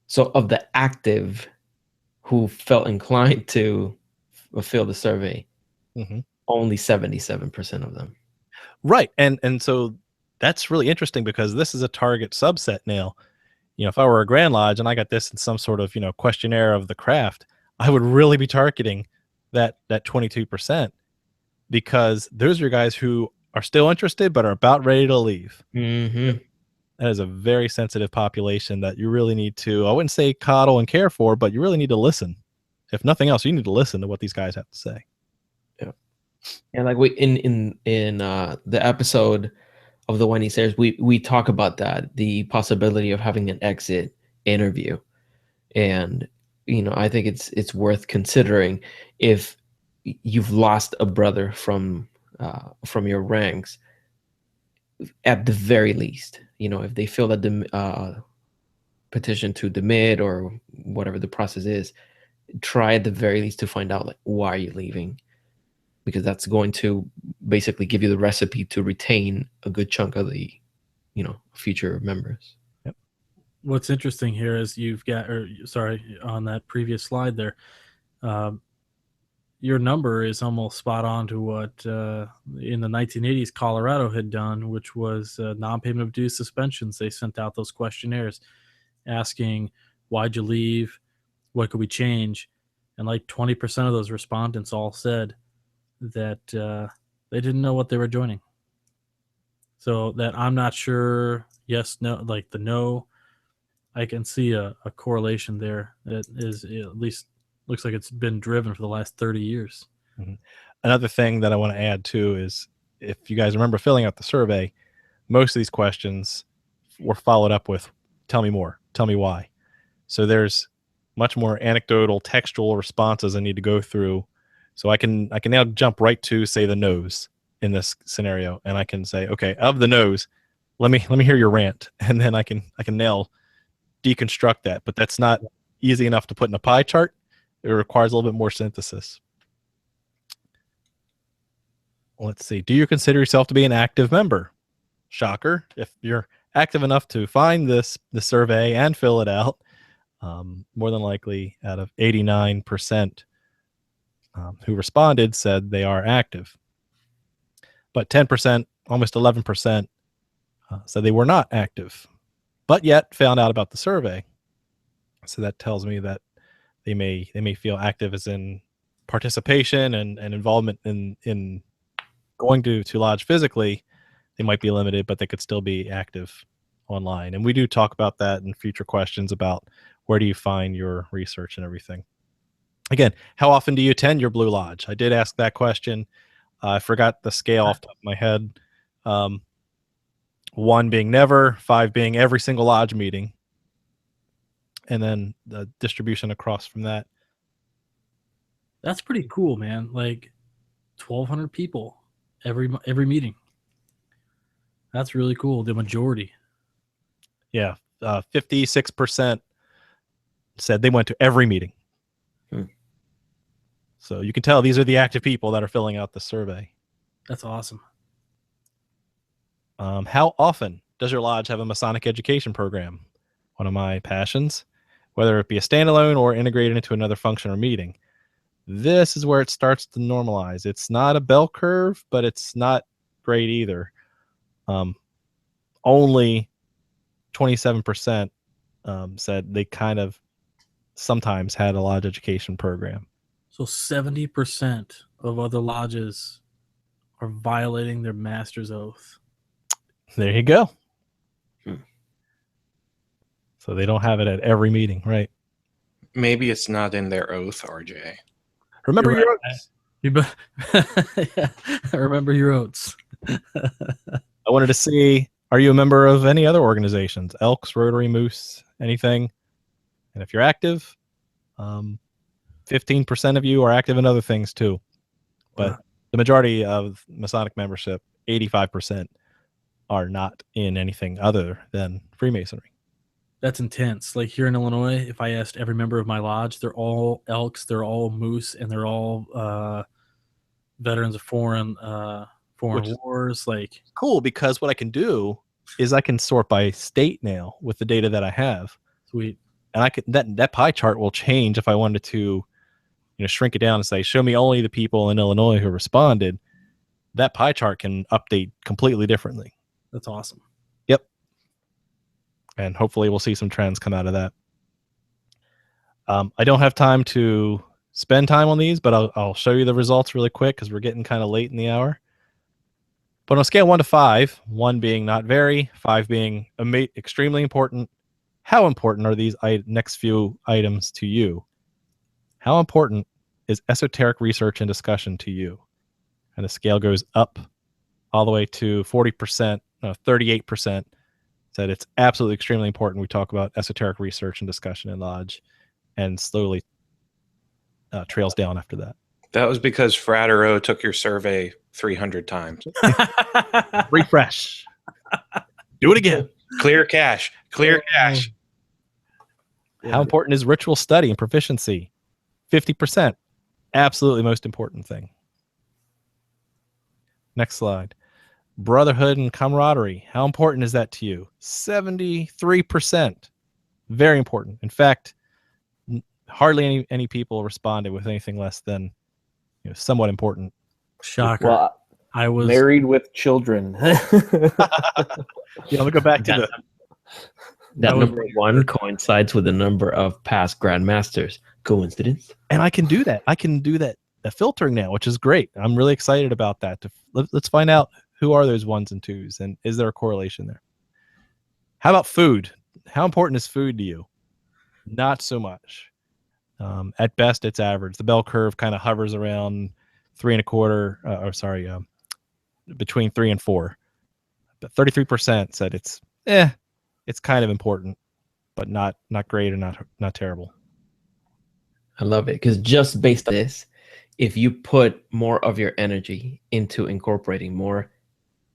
So of the active who felt inclined to fill the survey, only 77% of them. Right. And so that's really interesting because this is a target subset now. If I were a Grand Lodge and I got this in some sort of, questionnaire of the craft, I would really be targeting that 22%, because those are your guys who are still interested but are about ready to leave. That is a very sensitive population that you really need to, I wouldn't say coddle and care for, but you really need to listen. If nothing else, you need to listen to what these guys have to say. Yeah. And like we in the episode of the Wendy Sayers, we talk about that, the possibility of having an exit interview. And I think it's worth considering if you've lost a brother from your ranks, at the very least, if they feel that the petition to demit or whatever the process is, try at the very least to find out, like, why are you leaving? Because that's going to basically give you the recipe to retain a good chunk of the, future members. Yep. What's interesting here is on that previous slide there, your number is almost spot on to what in the 1980s Colorado had done, which was non-payment of dues suspensions. They sent out those questionnaires asking, why'd you leave? What could we change? And like 20% of those respondents all said that they didn't know what they were joining. So that I'm not sure, yes, no, like the no, I can see a correlation there that is, at least looks like it's been driven for the last 30 years. Another thing that I want to add too is, if you guys remember filling out the survey, most of these questions were followed up with, tell me more, tell me why. So there's much more anecdotal textual responses I need to go through. So I can now jump right to, say, the no's in this scenario, and I can say, okay, of the no's, let me hear your rant, and then I can now deconstruct that. But that's not easy enough to put in a pie chart. It requires a little bit more synthesis. Let's see. Do you consider yourself to be an active member? Shocker. If you're active enough to find the survey and fill it out, more than likely, out of 89% who responded, said they are active. But 10%, almost 11%, said they were not active, but yet found out about the survey. So that tells me that they may feel active as in participation and involvement in going to lodge physically. They might be limited, but they could still be active online. And we do talk about that in future questions about where do you find your research and everything. Again, how often do you attend your Blue Lodge? I did ask that question. I forgot the scale off the top of my head. 1 being never, 5 being every single lodge meeting, and then the distribution across from that. That's pretty cool, man. Like 1,200 people every meeting. That's really cool. The majority. Yeah, 56% said they went to every meeting. So you can tell these are the active people that are filling out the survey. That's awesome. How often does your lodge have a Masonic education program? One of my passions, whether it be a standalone or integrated into another function or meeting. This is where it starts to normalize. It's not a bell curve, but it's not great either. Only 27% said they kind of sometimes had a lodge education program. So 70% of other lodges are violating their master's oath. There you go. So they don't have it at every meeting, right? Maybe it's not in their oath, RJ. Remember You're your right. Yeah, remember your oaths. I wanted to see, are you a member of any other organizations? Elks, Rotary, Moose, anything? And if you're active, 15% of you are active in other things too. But the majority of Masonic membership, 85%, are not in anything other than Freemasonry. That's intense. Like here in Illinois, if I asked every member of my lodge, they're all Elks, they're all Moose, and they're all veterans of foreign wars. Like, Cool, because what I can do is I can sort by state now with the data that I have. sweet. And I could that pie chart will change if I wanted to, shrink it down and say, show me only the people in Illinois who responded. That pie chart can update completely differently. That's awesome. Yep. And hopefully we'll see some trends come out of that. I don't have time to spend time on these, but I'll show you the results really quick because we're getting kind of late in the hour. But on a scale 1 to 5, 1 being not very, 5 being extremely important, how important are these next few items to you? How important is esoteric research and discussion to you? And the scale goes up all the way to 40%, 38% said it's absolutely extremely important we talk about esoteric research and discussion in Lodge, and slowly trails down after that. That was because Fratero took your survey 300 times. Refresh. Do it again. Clear cache. Clear cache. How important is ritual study and proficiency? 50%. Absolutely most important thing. Next slide. Brotherhood and camaraderie. How important is that to you? 73%. Very important. In fact, hardly any people responded with anything less than somewhat important. Shocker. Well, I was married with children. Let me go back to that was number 1 coincides with the number of past grandmasters. Coincidence? and I can do that. I can do that filtering now, which is great. I'm really excited about that. Let's find out who are those 1s and 2s, and is there a correlation there? How about food? How important is food to you? Not so much. At best, it's average. The bell curve kind of hovers around 3.25, between 3 and 4. But 33% said it's kind of important, but not great or not terrible. I love it because just based on this, if you put more of your energy into incorporating more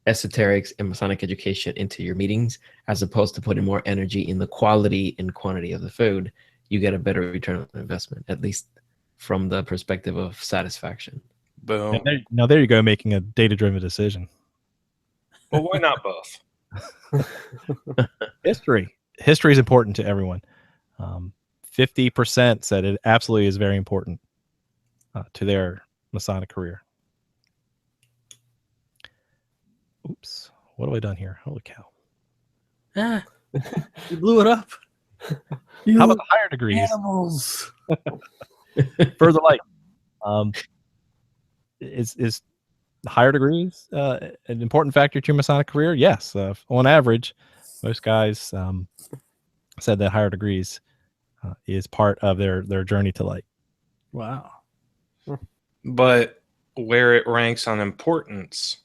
esoterics and Masonic education into your meetings, as opposed to putting more energy in the quality and quantity of the food, you get a better return on investment, at least from the perspective of satisfaction. Boom. Now there you go, making a data-driven decision. Well, why not both? History is important to everyone. 50% said it absolutely is very important to their Masonic career. Oops, what have I done here? Holy cow! you blew it up. How about the higher degrees? Animals. Further light. Is higher degrees an important factor to your Masonic career? Yes. On average, most guys said that higher degrees is part of their journey to light. Wow. But where it ranks on importance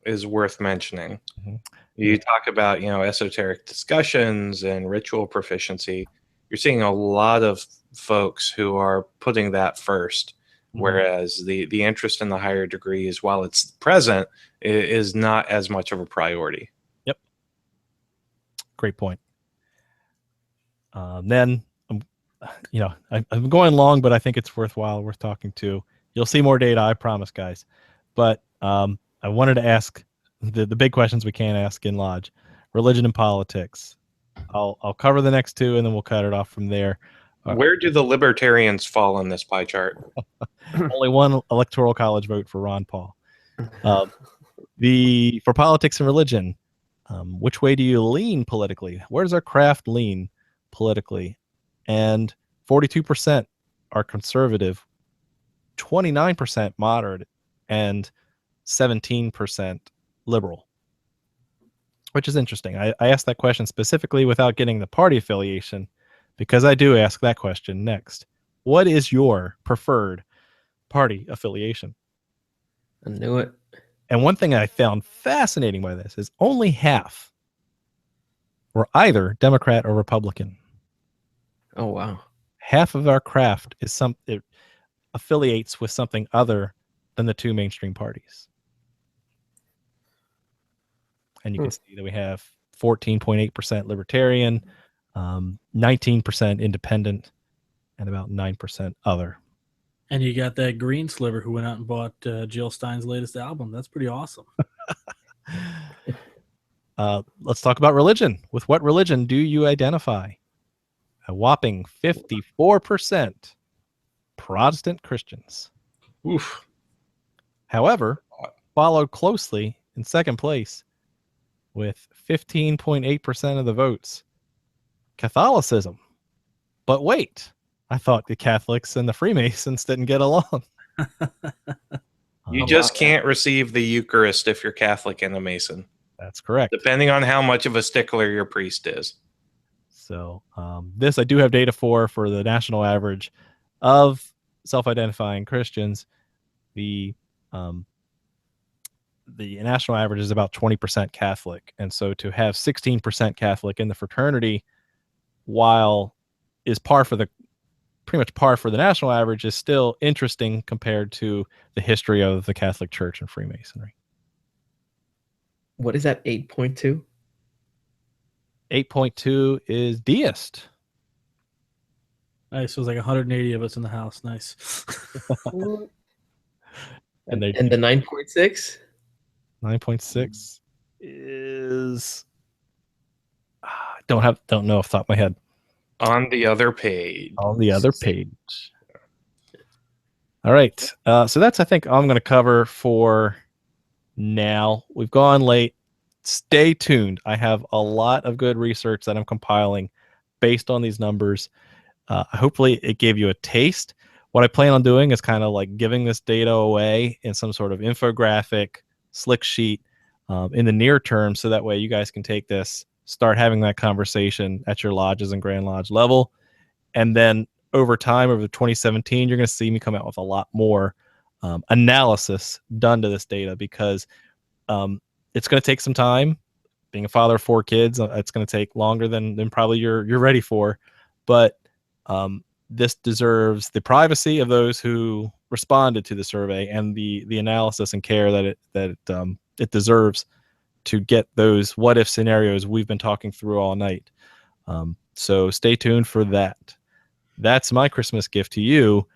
is worth mentioning. Mm-hmm. You talk about, esoteric discussions and ritual proficiency. You're seeing a lot of folks who are putting that first, whereas the interest in the higher degrees, while it's present, is not as much of a priority. Yep. Great point. Then, I'm going long, but I think it's worth talking to. You'll see more data, I promise, guys. But I wanted to ask the big questions we can't ask in Lodge: religion and politics. I'll cover the next 2, and then we'll cut it off from there. Where do the libertarians fall on this pie chart? Only one electoral college vote for Ron Paul. For politics and religion, which way do you lean politically? Where does our craft lean politically? And 42% are conservative, 29% moderate, and 17% liberal, which is interesting. I asked that question specifically without getting the party affiliation, because I do ask that question next. What is your preferred party affiliation? I knew it. And one thing I found fascinating by this is only half were either Democrat or Republican. Oh, wow. Half of our craft is it affiliates with something other than the two mainstream parties. And you can see that we have 14.8% libertarian, 19% independent, and about 9% other. And you got that green sliver who went out and bought Jill Stein's latest album. That's pretty awesome. Let's talk about religion. With what religion do you identify? A whopping 54% Protestant Christians. Oof. However, followed closely in second place with 15.8% of the votes, Catholicism. But wait, I thought the Catholics and the Freemasons didn't get along. You just can't receive the Eucharist if you're Catholic and a Mason. That's correct. Depending on how much of a stickler your priest is. So this I do have data for the national average of self-identifying Christians. The national average is about 20% Catholic. And so to have 16% Catholic in the fraternity, while is pretty much par for the national average, is still interesting compared to the history of the Catholic Church and Freemasonry. What is that, 8.2? 8.2 is deist. Nice. So it was like 180 of us in the house. Nice. And the 9.6? 9.6 is don't know off the top of my head. On the other page. On the other page. All right. So that's, I think, all I'm going to cover for now. We've gone late. Stay tuned. I have a lot of good research that I'm compiling based on these numbers. Hopefully it gave you a taste. What I plan on doing is kind of like giving this data away in some sort of infographic, slick sheet in the near term, so that way you guys can take this, start having that conversation at your lodges and Grand Lodge level. And then over time, over 2017, you're going to see me come out with a lot more analysis done to this data, because it's going to take some time. Being a father of 4 kids, it's going to take longer than probably you're ready for. But this deserves the privacy of those who responded to the survey and the analysis and care that it deserves to get those what if scenarios we've been talking through all night. So stay tuned for that. That's my Christmas gift to you,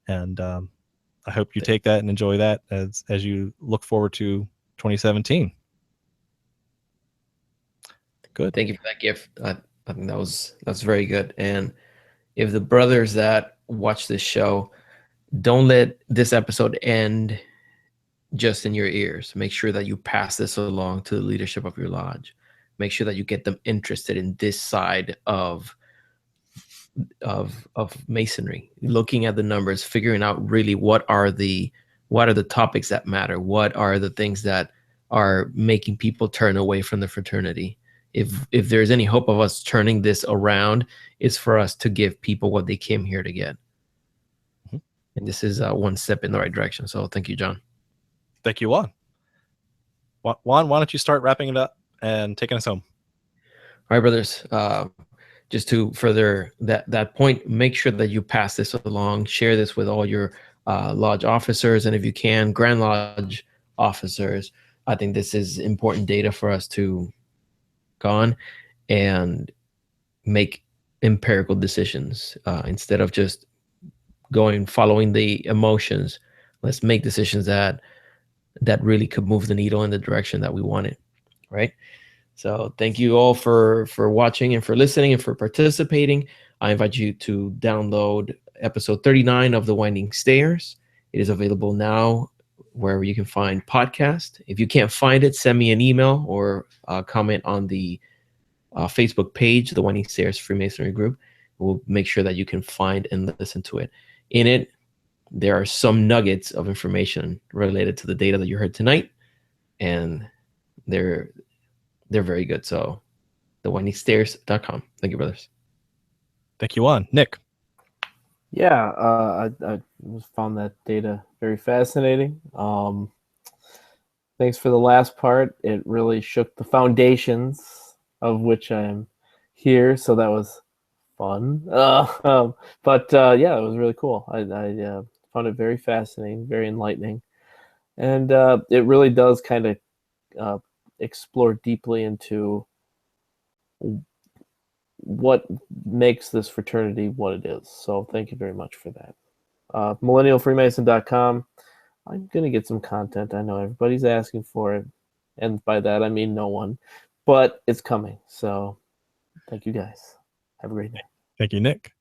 and I hope you take that and enjoy that as you look forward to 2017. Good. Thank you for that gift. I think that's very good. And if the brothers that watch this show, don't let this episode end just in your ears. Make sure that you pass this along to the leadership of your lodge. Make sure that you get them interested in this side of Masonry, looking at the numbers, figuring out really what are the topics that matter, what are the things that are making people turn away from the fraternity. If there's any hope of us turning this around, it's for us to give people what they came here to get. Mm-hmm. And this is one step in the right direction. So thank you, John. Thank you, Juan. Juan, why don't you start wrapping it up and taking us home? All right, brothers. Just to further that point, make sure that you pass this along, share this with all your lodge officers, and if you can, Grand Lodge officers. I think this is important data for us to go on and make empirical decisions instead of just following the emotions. Let's make decisions that really could move the needle in the direction that we want it, right? So thank you all for watching and for listening and for participating. I invite you to download episode 39 of The Winding Stairs. It is available now wherever you can find podcast. If you can't find it, send me an email or comment on the Facebook page, The Winding Stairs Freemasonry Group. We'll make sure that you can find and listen to it. In it, there are some nuggets of information related to the data that you heard tonight, and they're very good. So thewindingstairs.com. Thank you, brothers. Thank you, Juan. Nick. Yeah, I found that data very fascinating. Thanks for the last part. It really shook the foundations of which I'm here, so that was fun. But yeah, it was really cool. I found it very fascinating, very enlightening, and it really does kind of explore deeply into what makes this fraternity what it is. So thank you very much for that. millennialfreemason.com. I'm going to get some content. I know everybody's asking for it. And by that, I mean no one. But it's coming. So thank you guys. Have a great day. Thank you, Nick.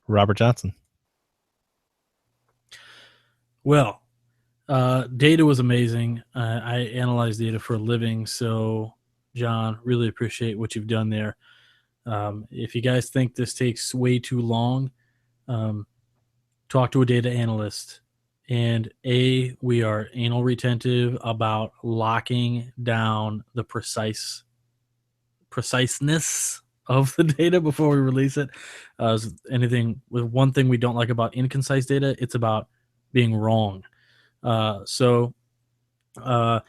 Robert Johnson. Well, data was amazing. I analyze data for a living. So, John, really appreciate what you've done there. If you guys think this takes way too long, talk to a data analyst. And we are anal retentive about locking down the preciseness of the data before we release it. One thing we don't like about inconcise data, it's about being wrong. So the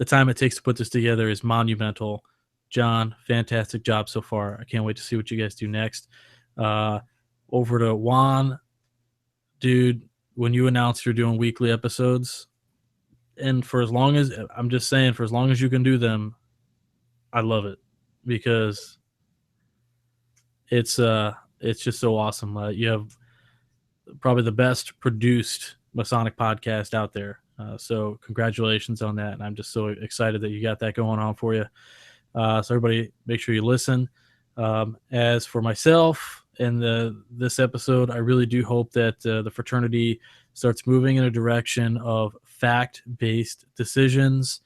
time it takes to put this together is monumental. John, fantastic job so far. I can't wait to see what you guys do next. Over to Juan. Dude, when you announced you're doing weekly episodes, and for as long as you can do them, I love it, because it's just so awesome. You have probably the best produced Masonic podcast out there. So congratulations on that. And I'm just so excited that you got that going on for you. So everybody, make sure you listen. As for myself and this episode, I really do hope that the fraternity starts moving in a direction of fact-based decisions,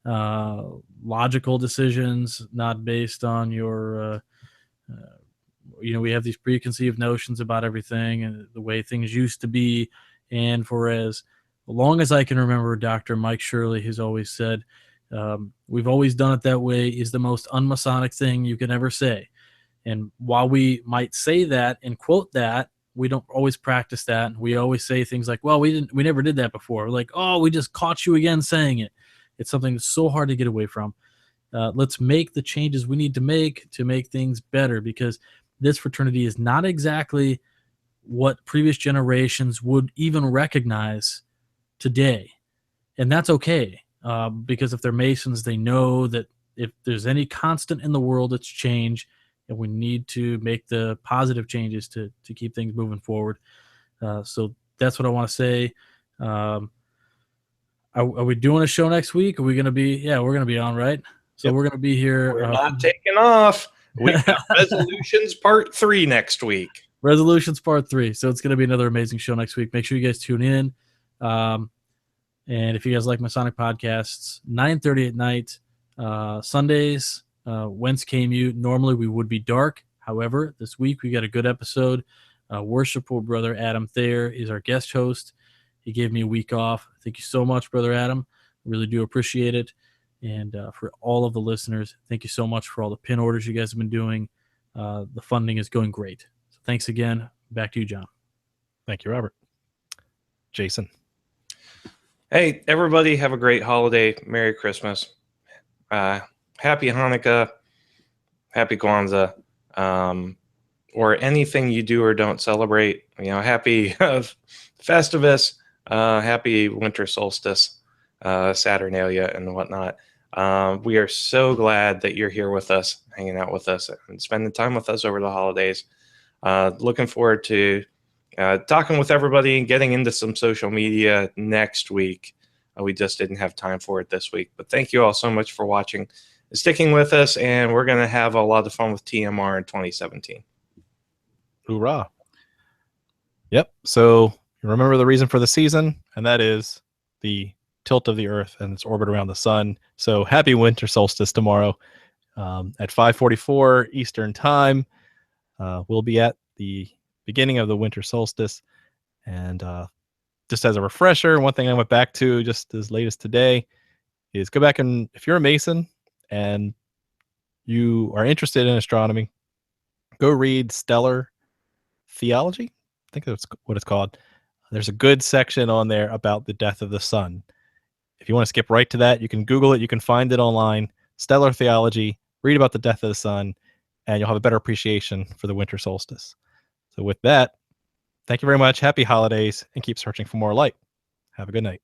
logical decisions, not based on your, we have these preconceived notions about everything and the way things used to be. And for as long as I can remember, Dr. Mike Shirley has always said, we've always done it that way is the most unmasonic thing you can ever say. And while we might say that and quote that, we don't always practice that. We always say things like, well, we never did that before. Like, oh, we just caught you again saying it. It's something that's so hard to get away from. Let's make the changes we need to make things better, because this fraternity is not exactly what previous generations would even recognize today. And that's okay, because if they're Masons, they know that if there's any constant in the world, it's change, and we need to make the positive changes to keep things moving forward. So that's what I want to say. Are we doing a show next week? Are we going to be? Yeah, we're going to be on, right? So Yep. We're going to be here. We're not taking off. We've got Resolutions Part 3 next week. Resolutions Part 3. So it's going to be another amazing show next week. Make sure you guys tune in. And if you guys like Masonic podcasts, 9:30 at night, Sundays, whence came you? Normally we would be dark. However, this week we got a good episode. Worshipful Brother Adam Thayer is our guest host. He gave me a week off. Thank you so much, Brother Adam. Really do appreciate it. And for all of the listeners, thank you so much for all the pin orders you guys have been doing. The funding is going great. So thanks again. Back to you, John. Thank you, Robert. Jason. Hey, everybody, have a great holiday. Merry Christmas. Happy Hanukkah. Happy Kwanzaa. Or anything you do or don't celebrate. Happy Festivus. Happy winter solstice, Saturnalia, and whatnot. We are so glad that you're here with us, hanging out with us, and spending time with us over the holidays. Looking forward to talking with everybody and getting into some social media next week. We just didn't have time for it this week. But thank you all so much for watching. sticking with us, and we're going to have a lot of fun with TMR in 2017. Hoorah. Yep. So remember the reason for the season, and that is the tilt of the Earth and its orbit around the sun. So happy winter solstice tomorrow at 5:44 Eastern time. We'll be at the beginning of the winter solstice. And just as a refresher, one thing I went back to just as late as today is go back and if you're a Mason and you are interested in astronomy, go read Stellar Theology. I think that's what it's called. There's a good section on there about the death of the sun. If you want to skip right to that, you can Google it. You can find it online. Stellar Theology. Read about the death of the sun, and you'll have a better appreciation for the winter solstice. So with that, thank you very much. Happy holidays, and keep searching for more light. Have a good night.